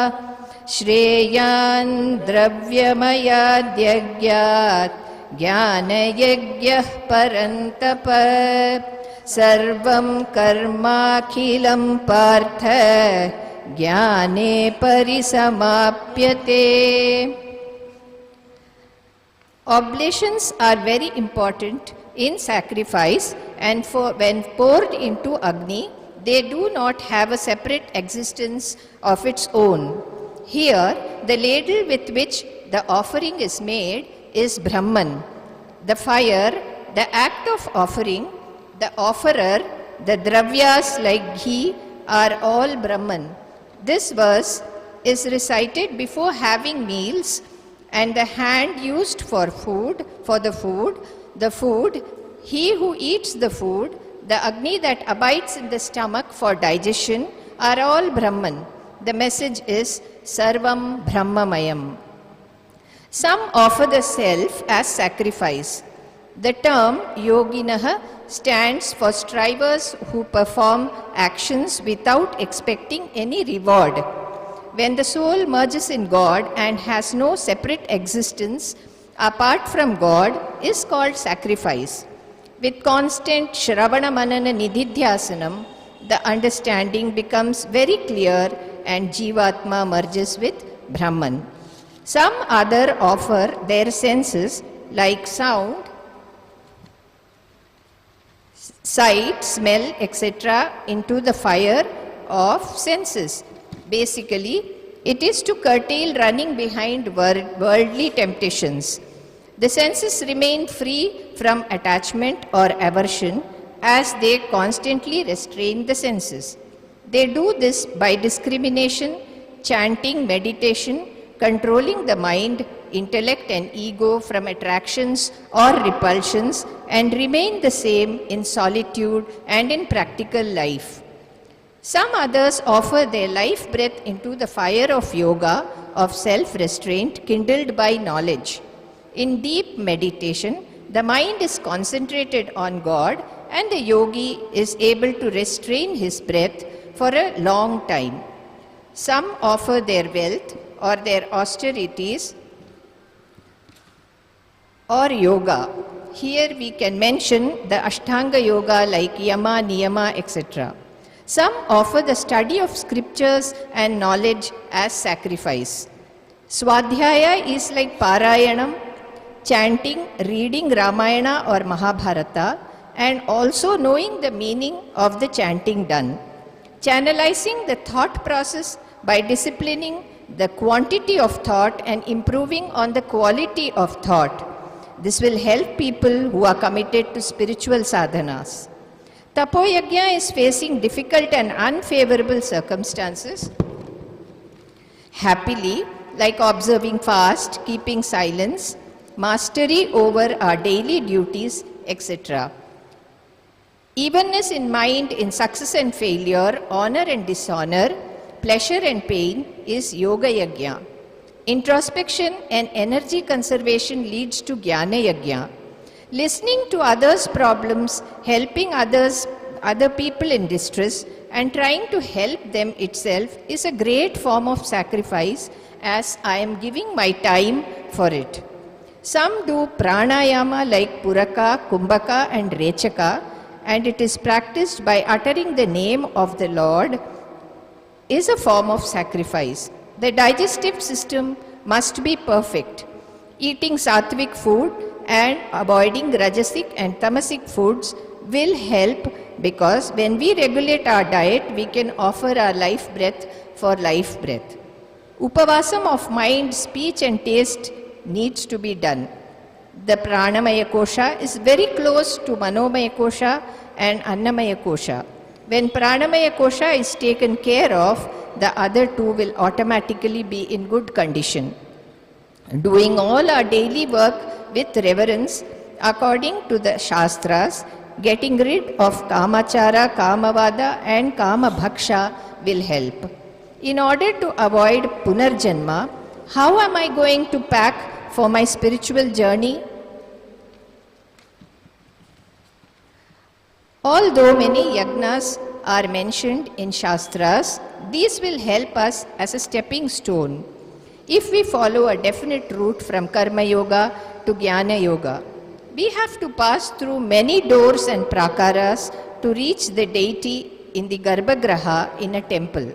shreyan dravyamayadyagyat jnana yagyah parantapa Sarvam karmakhilam partha jnane parisamapyate. Oblations are very important in sacrifice, and when poured into Agni, they do not have a separate existence of its own. Here, the ladle with which the offering is made is Brahman. The fire, the act of offering, the offerer, the dravyas like ghee are all Brahman. This verse is recited before having meals, and the hand used for the food, he who eats the food, the Agni that abides in the stomach for digestion are all Brahman. The message is Sarvam Brahmamayam. Some offer the self as sacrifice. The term Yoginaha stands for strivers who perform actions without expecting any reward. When the soul merges in God and has no separate existence apart from God is called sacrifice. With constant Shravana Manana Nididhyasanam, the understanding becomes very clear and Jivatma merges with Brahman. Some other offer their senses like sound, sight, smell, etc. into the fire of senses. Basically, it is to curtail running behind worldly temptations. The senses remain free from attachment or aversion as they constantly restrain the senses. They do this by discrimination, chanting, meditation, controlling the mind, intellect and ego from attractions or repulsions, and remain the same in solitude and in practical life. Some others offer their life breath into the fire of yoga, of self-restraint kindled by knowledge. In deep meditation, the mind is concentrated on God and the yogi is able to restrain his breath for a long time. Some offer their wealth or their austerities or yoga. Here we can mention the Ashtanga yoga like Yama, Niyama, etc. Some offer the study of scriptures and knowledge as sacrifice. Swadhyaya is like Parayanam, chanting, reading Ramayana or Mahabharata, and also knowing the meaning of the chanting done. Channelizing the thought process by disciplining the quantity of thought and improving on the quality of thought. This will help people who are committed to spiritual sadhanas. Tapoyagya is facing difficult and unfavorable circumstances. Happily, like observing fast, keeping silence, mastery over our daily duties, etc. Evenness in mind in success and failure, honor and dishonor, pleasure and pain is Yoga Yajna. Introspection and energy conservation leads to Jnana Yajna. Listening to others' problems, helping other people in distress, and trying to help them itself is a great form of sacrifice, as I am giving my time for it. Some do pranayama like Puraka, Kumbhaka and Rechaka, and it is practiced by uttering the name of the Lord is a form of sacrifice. The digestive system must be perfect. Eating sattvic food and avoiding rajasic and tamasic foods will help, because when we regulate our diet, we can offer our life breath for life breath. Upavasam of mind, speech and taste needs to be done. The Pranamaya Kosha is very close to Manomaya Kosha and Annamaya Kosha. When Pranamaya Kosha is taken care of, the other two will automatically be in good condition. Doing all our daily work with reverence according to the Shastras, getting rid of Kamachara, Kamavada and Kamabhaksha will help. In order to avoid Punarjanma, how am I going to pack for my spiritual journey? Although many yagnas are mentioned in Shastras, these will help us as a stepping stone. If we follow a definite route from Karma Yoga to Jnana Yoga, we have to pass through many doors and prakaras to reach the deity in the Garbhagraha in a temple.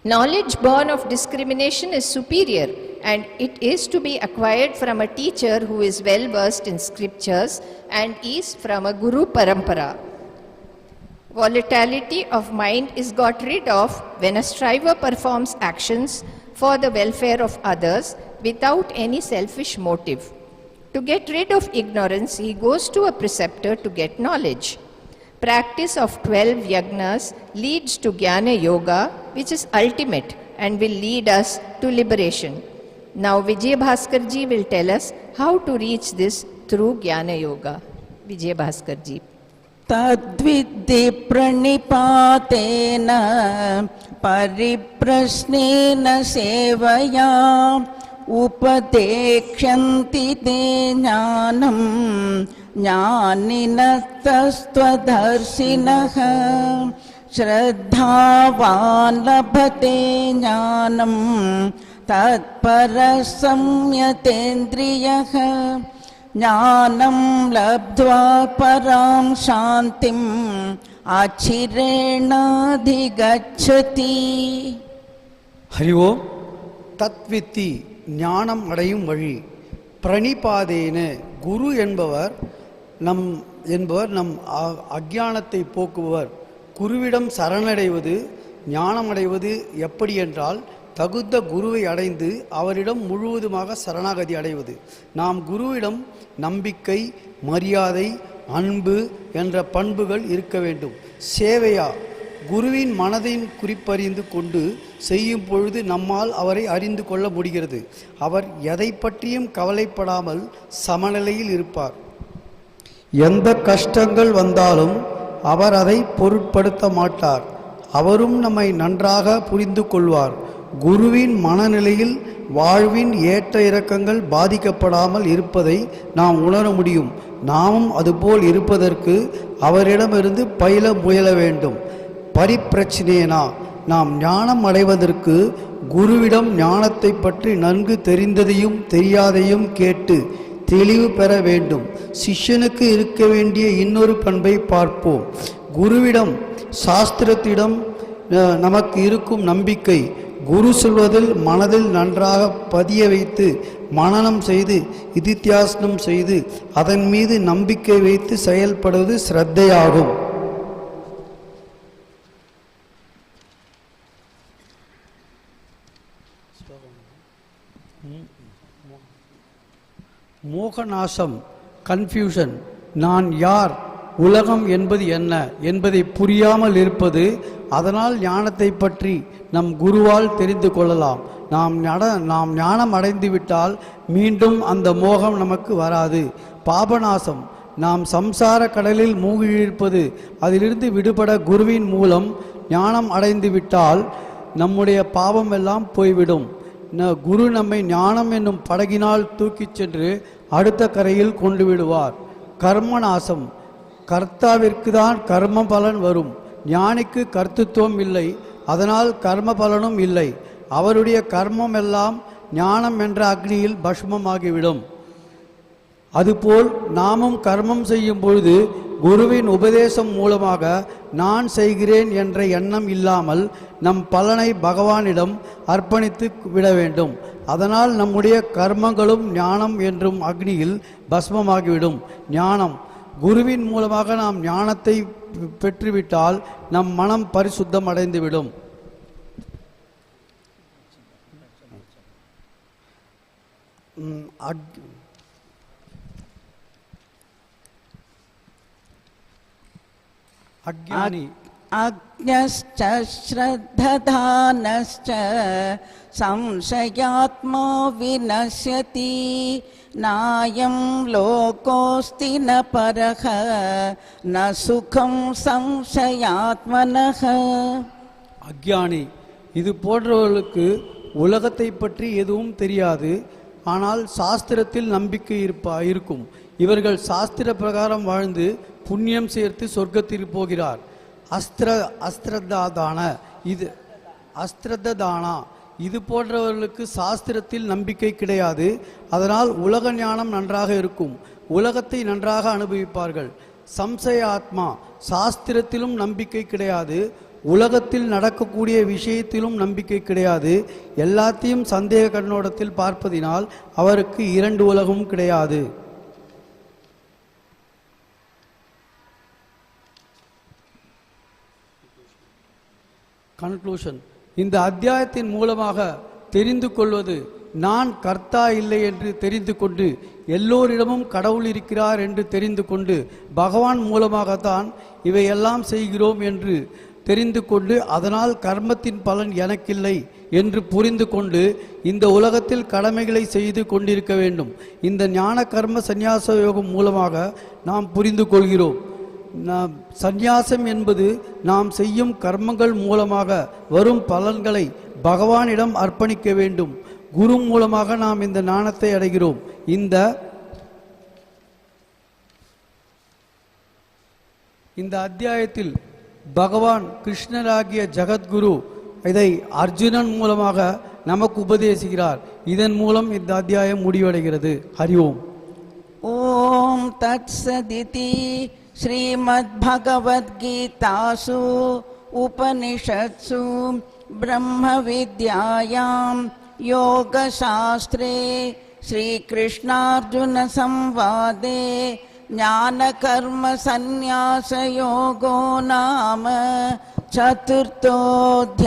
Knowledge born of discrimination is superior, and it is to be acquired from a teacher who is well versed in scriptures and is from a Guru Parampara. Volatility of mind is got rid of when a striver performs actions for the welfare of others without any selfish motive. To get rid of ignorance, he goes to a preceptor to get knowledge. Practice of 12 yagnas leads to Jnana Yoga, which is ultimate and will lead us to liberation. Now Vijay Bhaskar ji will tell us how to reach this through Jnana Yoga. Vijay Bhaskar ji. Tadvidhi pranipatena pariprasnena sevaya upadekshanti te jnanam jnaninatastvadarsinaha shraddhavan labhate jnanam tatparasamyatendriyaha Jnanam labdva param shantim achirena dhigacchati. Hari Om. Tatvitti ஞானம் அடையும் வழி. பிரணிபாதேன குரு என்பவர் நம் அக்ஞானத்தை போக்குபவர். குருவிடம் சரணடைவது ஞானம் அடைவது எப்படி என்றால் தகுந்த குருவை அடைந்து அவரிடம் முழுவதுமாக சரணாகதி அடைவது. நாம் குருவிடம் நம்பிக்கை, மரியாதை, அன்பு என்ற பண்புகள் இருக்க வேண்டும். சேவையா குருவின் மனதின் குறிப்பறிந்து கொண்டு செய்யும் பொழுது நம்மால் அவரை அறிந்து கொள்ள முடிகிறது. அவர் எதை பற்றியும் கவலைப்படாமல் சமநிலையில் இருப்பார். எந்த கஷ்டங்கள் வந்தாலும் அவர் அதை பொருட்படுத்த மாட்டார். அவரும் நம்மை நன்றாக புரிந்து கொள்வார். குருவின் மனநிலையில் வாழ்வின் ஏற்ற இறக்கங்கள் பாதிக்கப்படாமல் இருப்பதை நாம் உணர முடியும். நாமும் அதுபோல் இருப்பதற்கு அவரிடமிருந்து பயில முயல வேண்டும். பரிப்பிரச்சனேனா நாம் ஞானம் அடைவதற்கு குருவிடம் ஞானத்தை பற்றி நன்கு தெரிந்ததையும் தெரியாதையும் கேட்டு தெளிவு பெற வேண்டும். சிஷ்யனுக்கு இருக்க வேண்டிய இன்னொரு பண்பை பார்ப்போம். குருவிடம் சாஸ்திரத்திடம் நமக்கு இருக்கும் நம்பிக்கை, குரு சொல்வதில் மனதில் நன்றாக பதிய வைத்து மனனம் செய்து இதித்தியாசனம் செய்து அதன் மீது நம்பிக்கை வைத்து செயல்படுவது ஸ்ரத்தையாகும். மோகநாசம், கன்ஃபியூஷன், நான் யார், உலகம் என்பது என்ன என்பதை புரியாமல் இருப்பது. அதனால் ஞானத்தை பற்றி நம் குருவால் தெரிந்து கொள்ளலாம். நாம் ஞானம் அடைந்துவிட்டால் மீண்டும் அந்த மோகம் நமக்கு வராது. பாபநாசம், நாம் சம்சார கடலில் மூழ்கியிருப்பது. அதிலிருந்து விடுபட குருவின் மூலம் ஞானம் அடைந்துவிட்டால் நம்முடைய பாவம் எல்லாம் போய்விடும். குரு நம்மை ஞானம் என்னும் படகினால் தூக்கிச் சென்று அடுத்த கரையில் கொண்டு விடுவார். கர்மநாசம், கர்த்தாவிற்கு தான் கர்ம பலன் வரும். ஞானிக்கு கர்த்தத்துவம் இல்லை, அதனால் கர்ம பலனும் இல்லை. அவருடைய கர்மம் எல்லாம் ஞானம் என்ற அக்னியில் பஸ்மமாகிவிடும். அதுபோல் நாமும் கர்மம் செய்யும் பொழுது குருவின் உபதேசம் மூலமாக நான் செய்கிறேன் என்ற எண்ணம் இல்லாமல் நம் பலனை பகவானிடம் அர்ப்பணித்து விட வேண்டும். அதனால் நம்முடைய கர்மங்களும் ஞானம் என்றும் அக்னியில் பஸ்மமாகிவிடும். ஞானம், குருவின் மூலமாக நாம் ஞானத்தை பெற்றுவிட்டால் நம் மனம் பரிசுத்தம் அடைந்துவிடும். அக்ஞானி அக்ஞஸ்ச ஸ்ரத்ததானஸ்ச சம்சயாத்மா விநஷ்யதி நாயம் லோகோஸ்தி ந பரஹ ந சுகம் சம்சயாத்மனஹ. அக்ஞானி, இது போன்றவர்களுக்கு உலகத்தை பற்றி எதுவும் தெரியாது. ஆனால் சாஸ்திரத்தில் நம்பிக்கை இருக்கும். இவர்கள் சாஸ்திர பிரகாரம் வாழ்ந்து புண்ணியம் சேர்த்து சொர்க்கத்திற்கு போகிறார். அஸ்திரதானா இது போன்றவர்களுக்கு சாஸ்திரத்தில் நம்பிக்கை கிடையாது. அதனால் உலக ஞானம் நன்றாக இருக்கும். உலகத்தை நன்றாக அனுபவிப்பார்கள். சம்சய ஆத்மா, சாஸ்திரத்திலும் நம்பிக்கை கிடையாது. உலகத்தில் நடக்கக்கூடிய விஷயத்திலும் நம்பிக்கை கிடையாது. எல்லாத்தையும் சந்தேக கண்ணோட்டத்தில் பார்ப்பதினால் அவருக்கு இரண்டு உலகமும் கிடையாது. கன்க்ளூஷன். இந்த அத்தியாயத்தின் மூலமாக தெரிந்து கொள்வது, நான் கர்த்தா இல்லை என்று தெரிந்து கொண்டு, எல்லோரிடமும் கடவுள் இருக்கிறார் என்று தெரிந்து கொண்டு, பகவான் மூலமாகத்தான் இவையெல்லாம் செய்கிறோம் என்று தெரிந்து கொண்டு, அதனால் கர்மத்தின் பலன் எனக்கில்லை என்று புரிந்து கொண்டு இந்த உலகத்தில் கடமைகளை செய்து கொண்டிருக்க வேண்டும். இந்த ஞான கர்ம சந்நியாச யோகம் மூலமாக நாம் புரிந்து கொள்கிறோம். சந்நியாசம் என்பது நாம் செய்யும் கர்மங்கள் மூலமாக வரும் பலன்களை பகவானிடம் அர்ப்பணிக்க வேண்டும். குரு மூலமாக நாம் இந்த ஞானத்தை அடைகிறோம். இந்த அத்தியாயத்தில் பகவான் கிருஷ்ணராகிய ஜகத்குரு இதை அர்ஜுனன் மூலமாக நமக்கு உபதேசிக்கிறார். இதன் மூலம் இந்த அத்தியாயம் முடிவடைகிறது. ஹரி ஓம். ஓம் தத் சதிதி ஸ்ரீமத் பகவத் கீதாசு உபனிஷத்சு பிரம்ம வித்யாயாம் யோக சாஸ்திரே ஸ்ரீ கிருஷ்ணார்ஜுன சம்வாதே ஞான கர்ம சந்நியாச யோகோ நாம சதுர்த்தோऽध्यायः.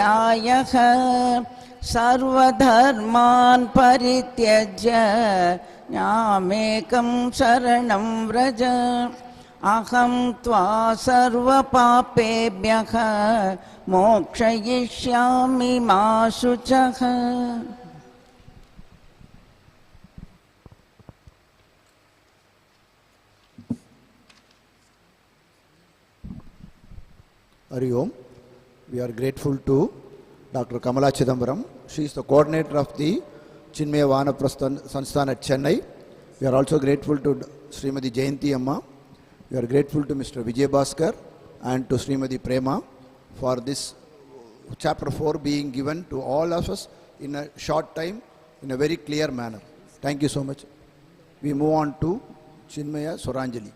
சர்வதர்மான் பரித்யஜ்ய ஞாமேகம் சரணம் व्रज. அகம் த்வா சர்வ பாபேப்யः மோக்ஷயிஷ்யாமி மா சுச்சः. Hari Om. We are grateful to Dr. Kamala Chidambaram. She is the coordinator of the Chinmaya Vana Prastha Sansthan at Chennai. We are also grateful to Srimati Jayanti Amma. We are grateful to Mr. Vijay Bhaskar and to Srimati Prema for this chapter 4 being given to all of us in a short time in a very clear manner. Thank you so much. We move on to Chinmaya Swaranjali.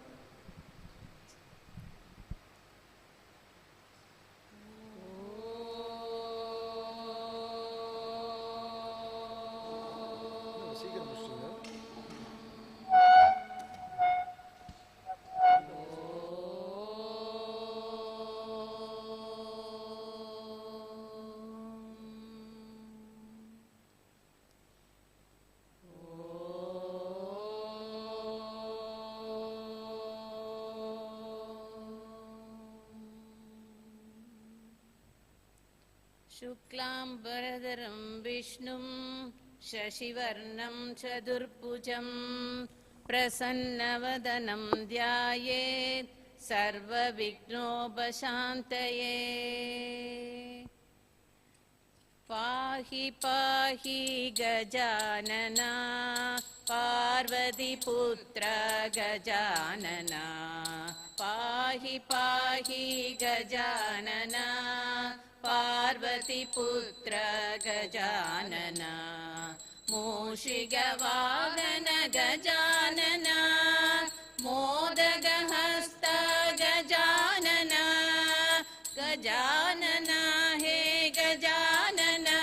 शुक्लाम्बरधरं विष्णुं शशिवर्णं चतुर्भुजं प्रसन्नवदनं ध्यायेत् सर्वविघ्नोपशान्तये. पाहि पाहि गजानना पार्वतीपुत्र गजानना. पाहि पाहि गजानना पार्वतीपुत्र गजानना. मूषिकवाहन गजानना मोदकहस्त गजानना. गजानना हे गजानना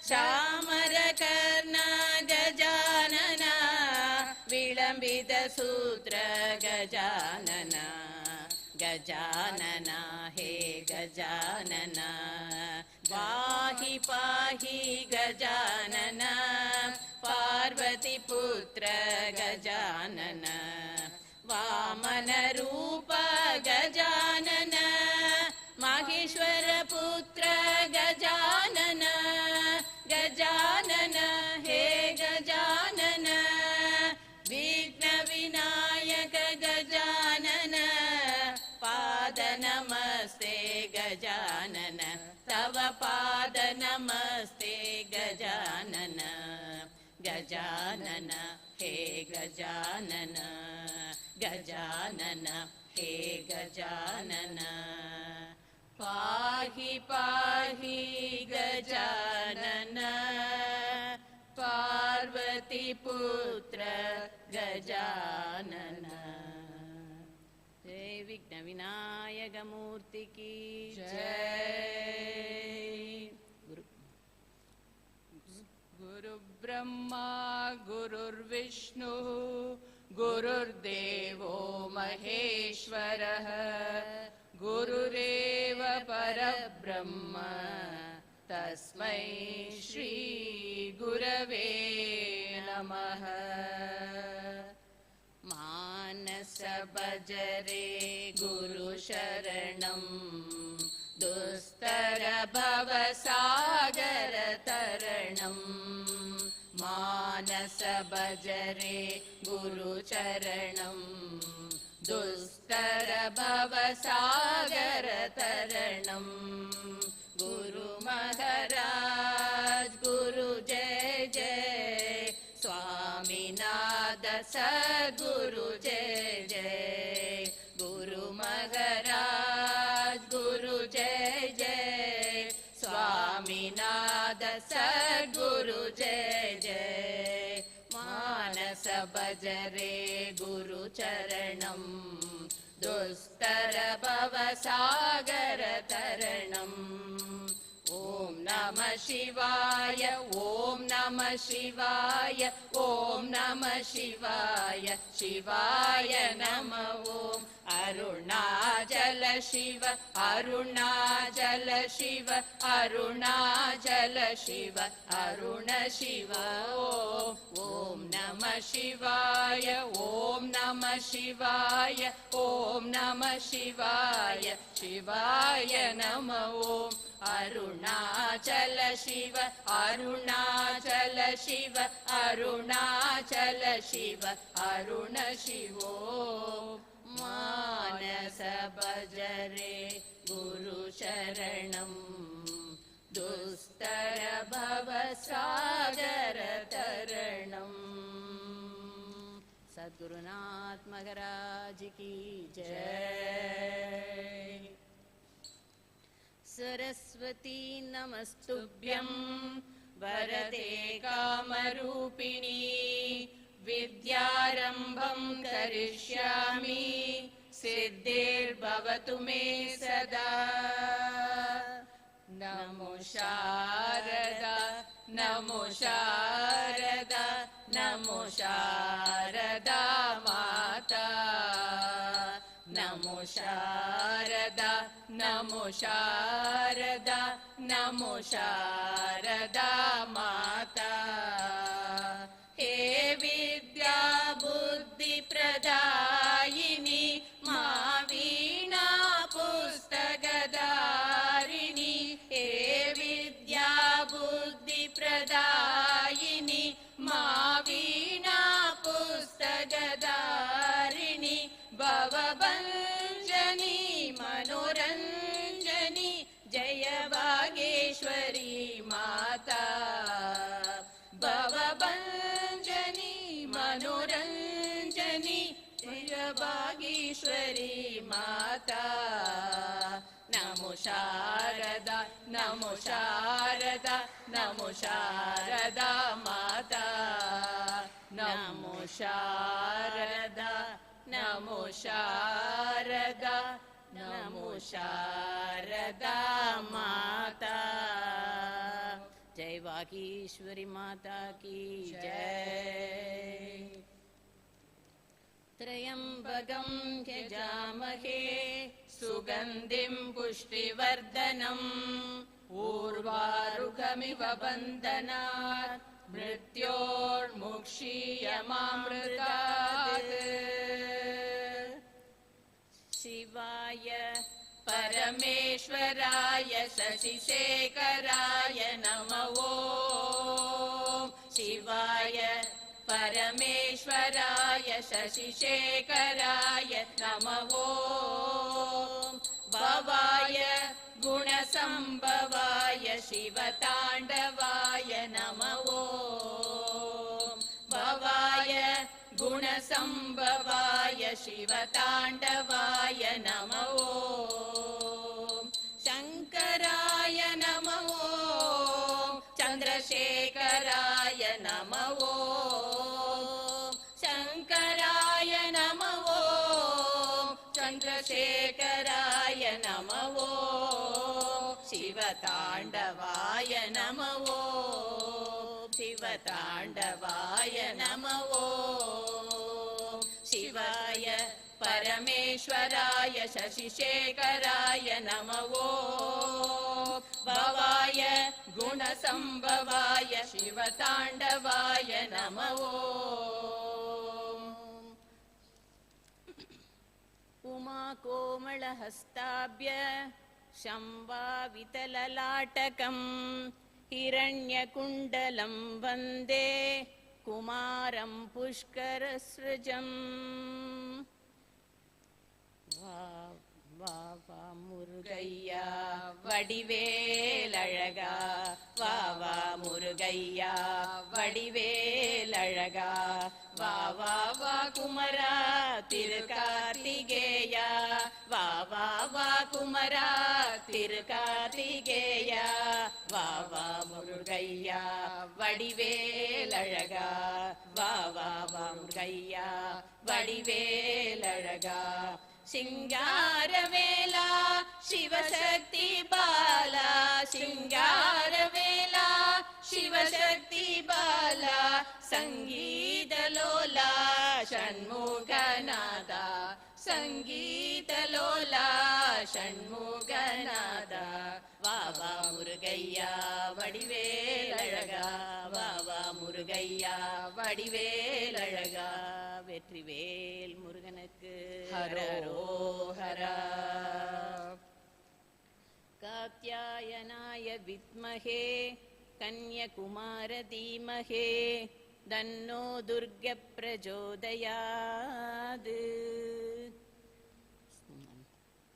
चामरकर्ण गजानना. विलम्बितसूत्र गजानना. गजानना हे गजानना. पाहि पाहि गजानना पार्वतीपुत्र गजानना. वामनरूप गजानना नमस्ते गजानन तव पाद नमस्ते गजानन गजानन हे गजानन गजानन हे गजानन पाहि पाहि गजानन पार्वती पुत्र गजानन जय विघ्न विनायक मूर्ति की जय गुरु ब्रह्मा गुरुर्विष्णु गुरुर्देवो महेश्वरः गुरुरेव परब्रह्म तस्मै श्री गुरवे नमः मानस भजरे गुरु शरणं दुस्तर भव सागर तरणं मानस भजरे गुरु चरणं दुस्तर भव सागर तरणं गुरु महाराज गुरु जय जय स्वामीनाथ सद्गुरु जय जय गुरु महाराज गुरु जय जय स्वामीनाथ सद्गुरु जय जय मानस भजरे गुरु चरणं दुस्तर भव सागर तरणं ओम नमः शिवाय ओम नमः शिवाय ओम नमः शिवाय शिवाय नमः ओम अरुणाचल शिव अरुणाचल शिव अरुणाचल शिव अरुण शिव ओम नमः शिवाय ओम नमः शिवाय ओम नमः शिवाय शिवाय नमः ओम अरुणाचल शिव अरुणाचल शिव अरुणाचल शिव अरुण शिवो मानस भजरे गुरु शरणं दुस्तर भव सागर तरणं सद्गुरुनाथ महाराज की जय सरस्वती नमस्तुभ्यं वरदे कामरूपिणी विद्यारम्भं करिष्यामि सिद्धिर्भवतु मे सदा नमो शारदा नमो शारदा नमो शारदा माता नमो शारदा नमो शारदा नमो शारदा माता हे विद्या बुद्धि प्रदायिनी मा वीणा पुस्तकधारिणी हे विद्या बुद्धि प्रदायिनी मा वीणा पुस्तकधारिणी भवभञ्जनी मनोरञ्जनी जय वागेश्वरी माता भवभञ्जनी मनोरञ्जनी जय वागीश्वरी माता नमो शारदा नमो शारदा नमो शारदा माता नमो शारदा नमो शारदा नमो शारदा माता जय वागीश्वरी माता की जय त्र्यंबकं यजामहे सुगंधिं पुष्टिवर्धनम् उर्वारुकमिव बन्धनात् मृत्योर्मुक्षीयमामृतात् शिवाय परमेश्वराय शशिशेखराय नमः ॐ शिवाय परमेश्वराय शशिशेखराय नमः ॐ गुणसम्भवाय शिवताण्डवाय नमः ॐ भवाय गुणसम्भवाय शिवताण्डवाय नमः ॐ शङ्कराय नमः ॐ चन्द्रशेखराय नमः ॐ शङ्कराय नमः ॐ चन्द्रशेखराय नमः ॐ शिवताण्डवाय नमः ॐ शिवताण्डवाय नमः ॐ शिवाय परमेश्वराय शशिशेखराय नमः ॐ भवाय गुणसम्भवाय शिवताण्डवाय नमः ॐ उमाकोमलहस्ताभ्य शम्भावितललाटकम् हिरण्यकुण्डलं वन्दे कुमारं पुष्करसृजम् வா வா வா முருகையா வடிவேலழகா வா வா முருகையா வடிவேலழகா வா வா வா குமரா திருகார்த்திகேயா வா வா வா குமரா திருகார்த்திகேயா வா வா முருகையா வடிவேலழகா வா வா வா முருகையா வடிவேலழகா சிங்காரவேலா சிவசக்தி பாலா சிங்காரவேலா சிவசக்தி பாலா சங்கீதலோலா ஷண்முகநாதா சங்கீதலோலா ஷண்முகநாதா வா வா முருகையா வடிவேலழகா வா வா முருகையா வடிவேலழகா வெற்றிவேல் முருகனுக்கு ஹரோஹரா कात्यायनाय विद्महे कन्याकुमार धीमहे तन्नो दुर्ग प्रचोदयात्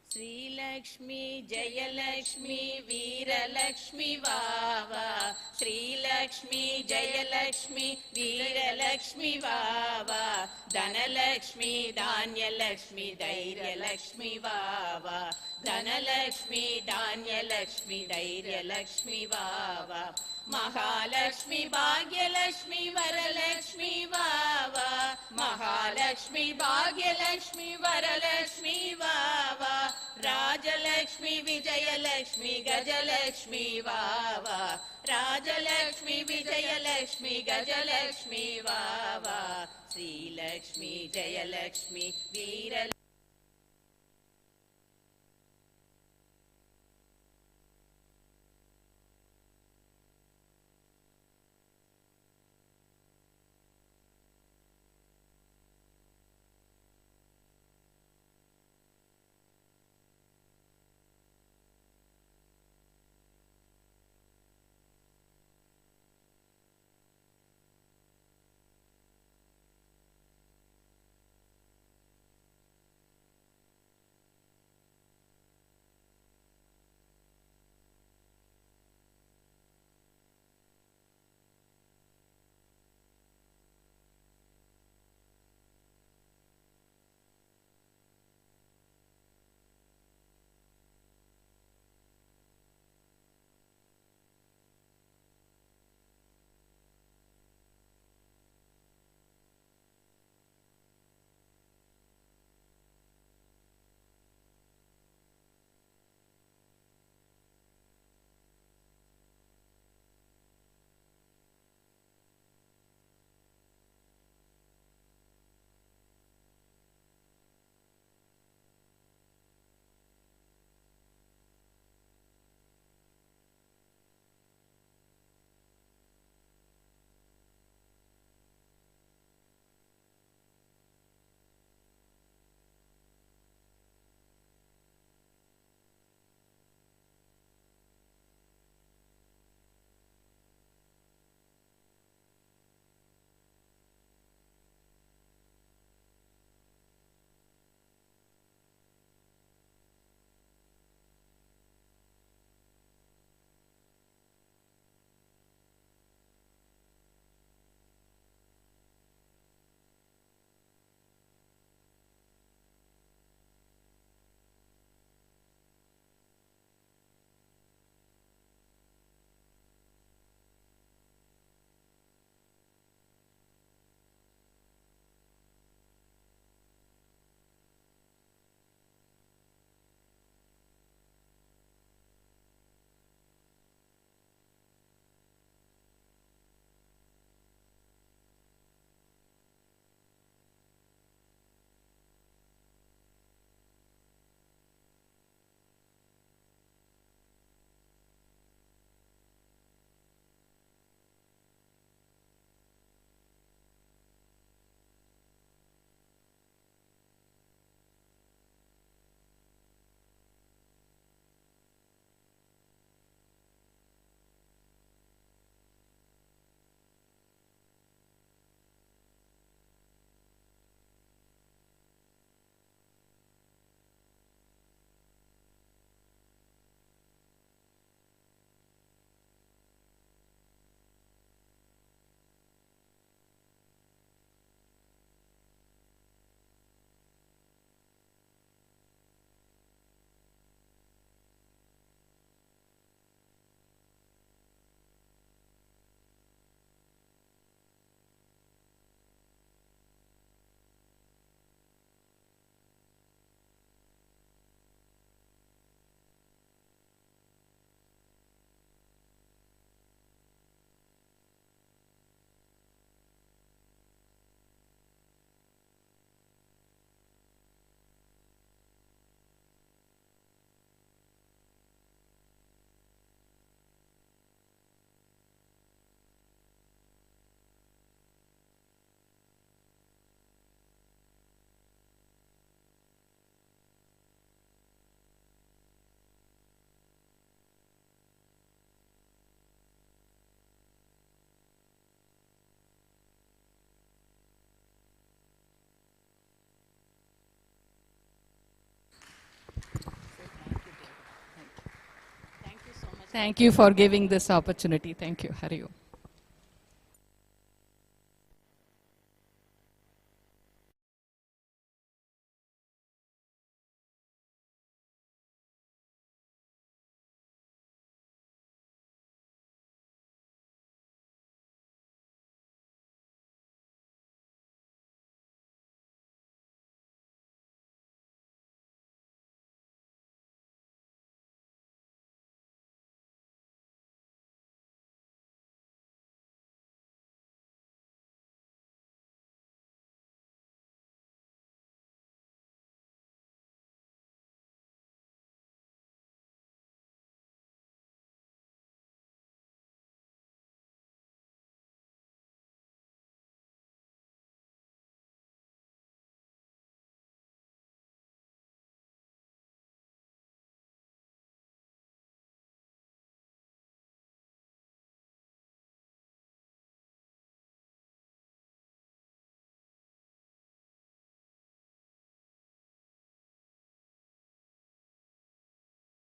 श्रीलक्ष्मी जयलक्ष्मी वीरलक्ष्मी वावा श्रीलक्ष्मी जयलक्ष्मी वीरलक्ष्मी वावा धनलक्ष्मी धान्यलक्ष्मी धैर्यलक्ष्मी वावा धनलक्ष्मी धान्यलक्ष्मी धैर्यलक्ष्मी वावा महालक्ष्मी भाग्यलक्ष्मी वरलक्ष्मी वावा महालक्ष्मी भाग्यलक्ष्मी वरलक्ष्मी वावा राजलक्ष्मी विजयलक्ष्मी गजलक्ष्मी वावा राजलक्ष्मी विजयलक्ष्मी गजलक्ष्मी वावा श्रीलक्ष्मी जयलक्ष्मी वीर Thank you for giving this opportunity. Thank you. Hari Om.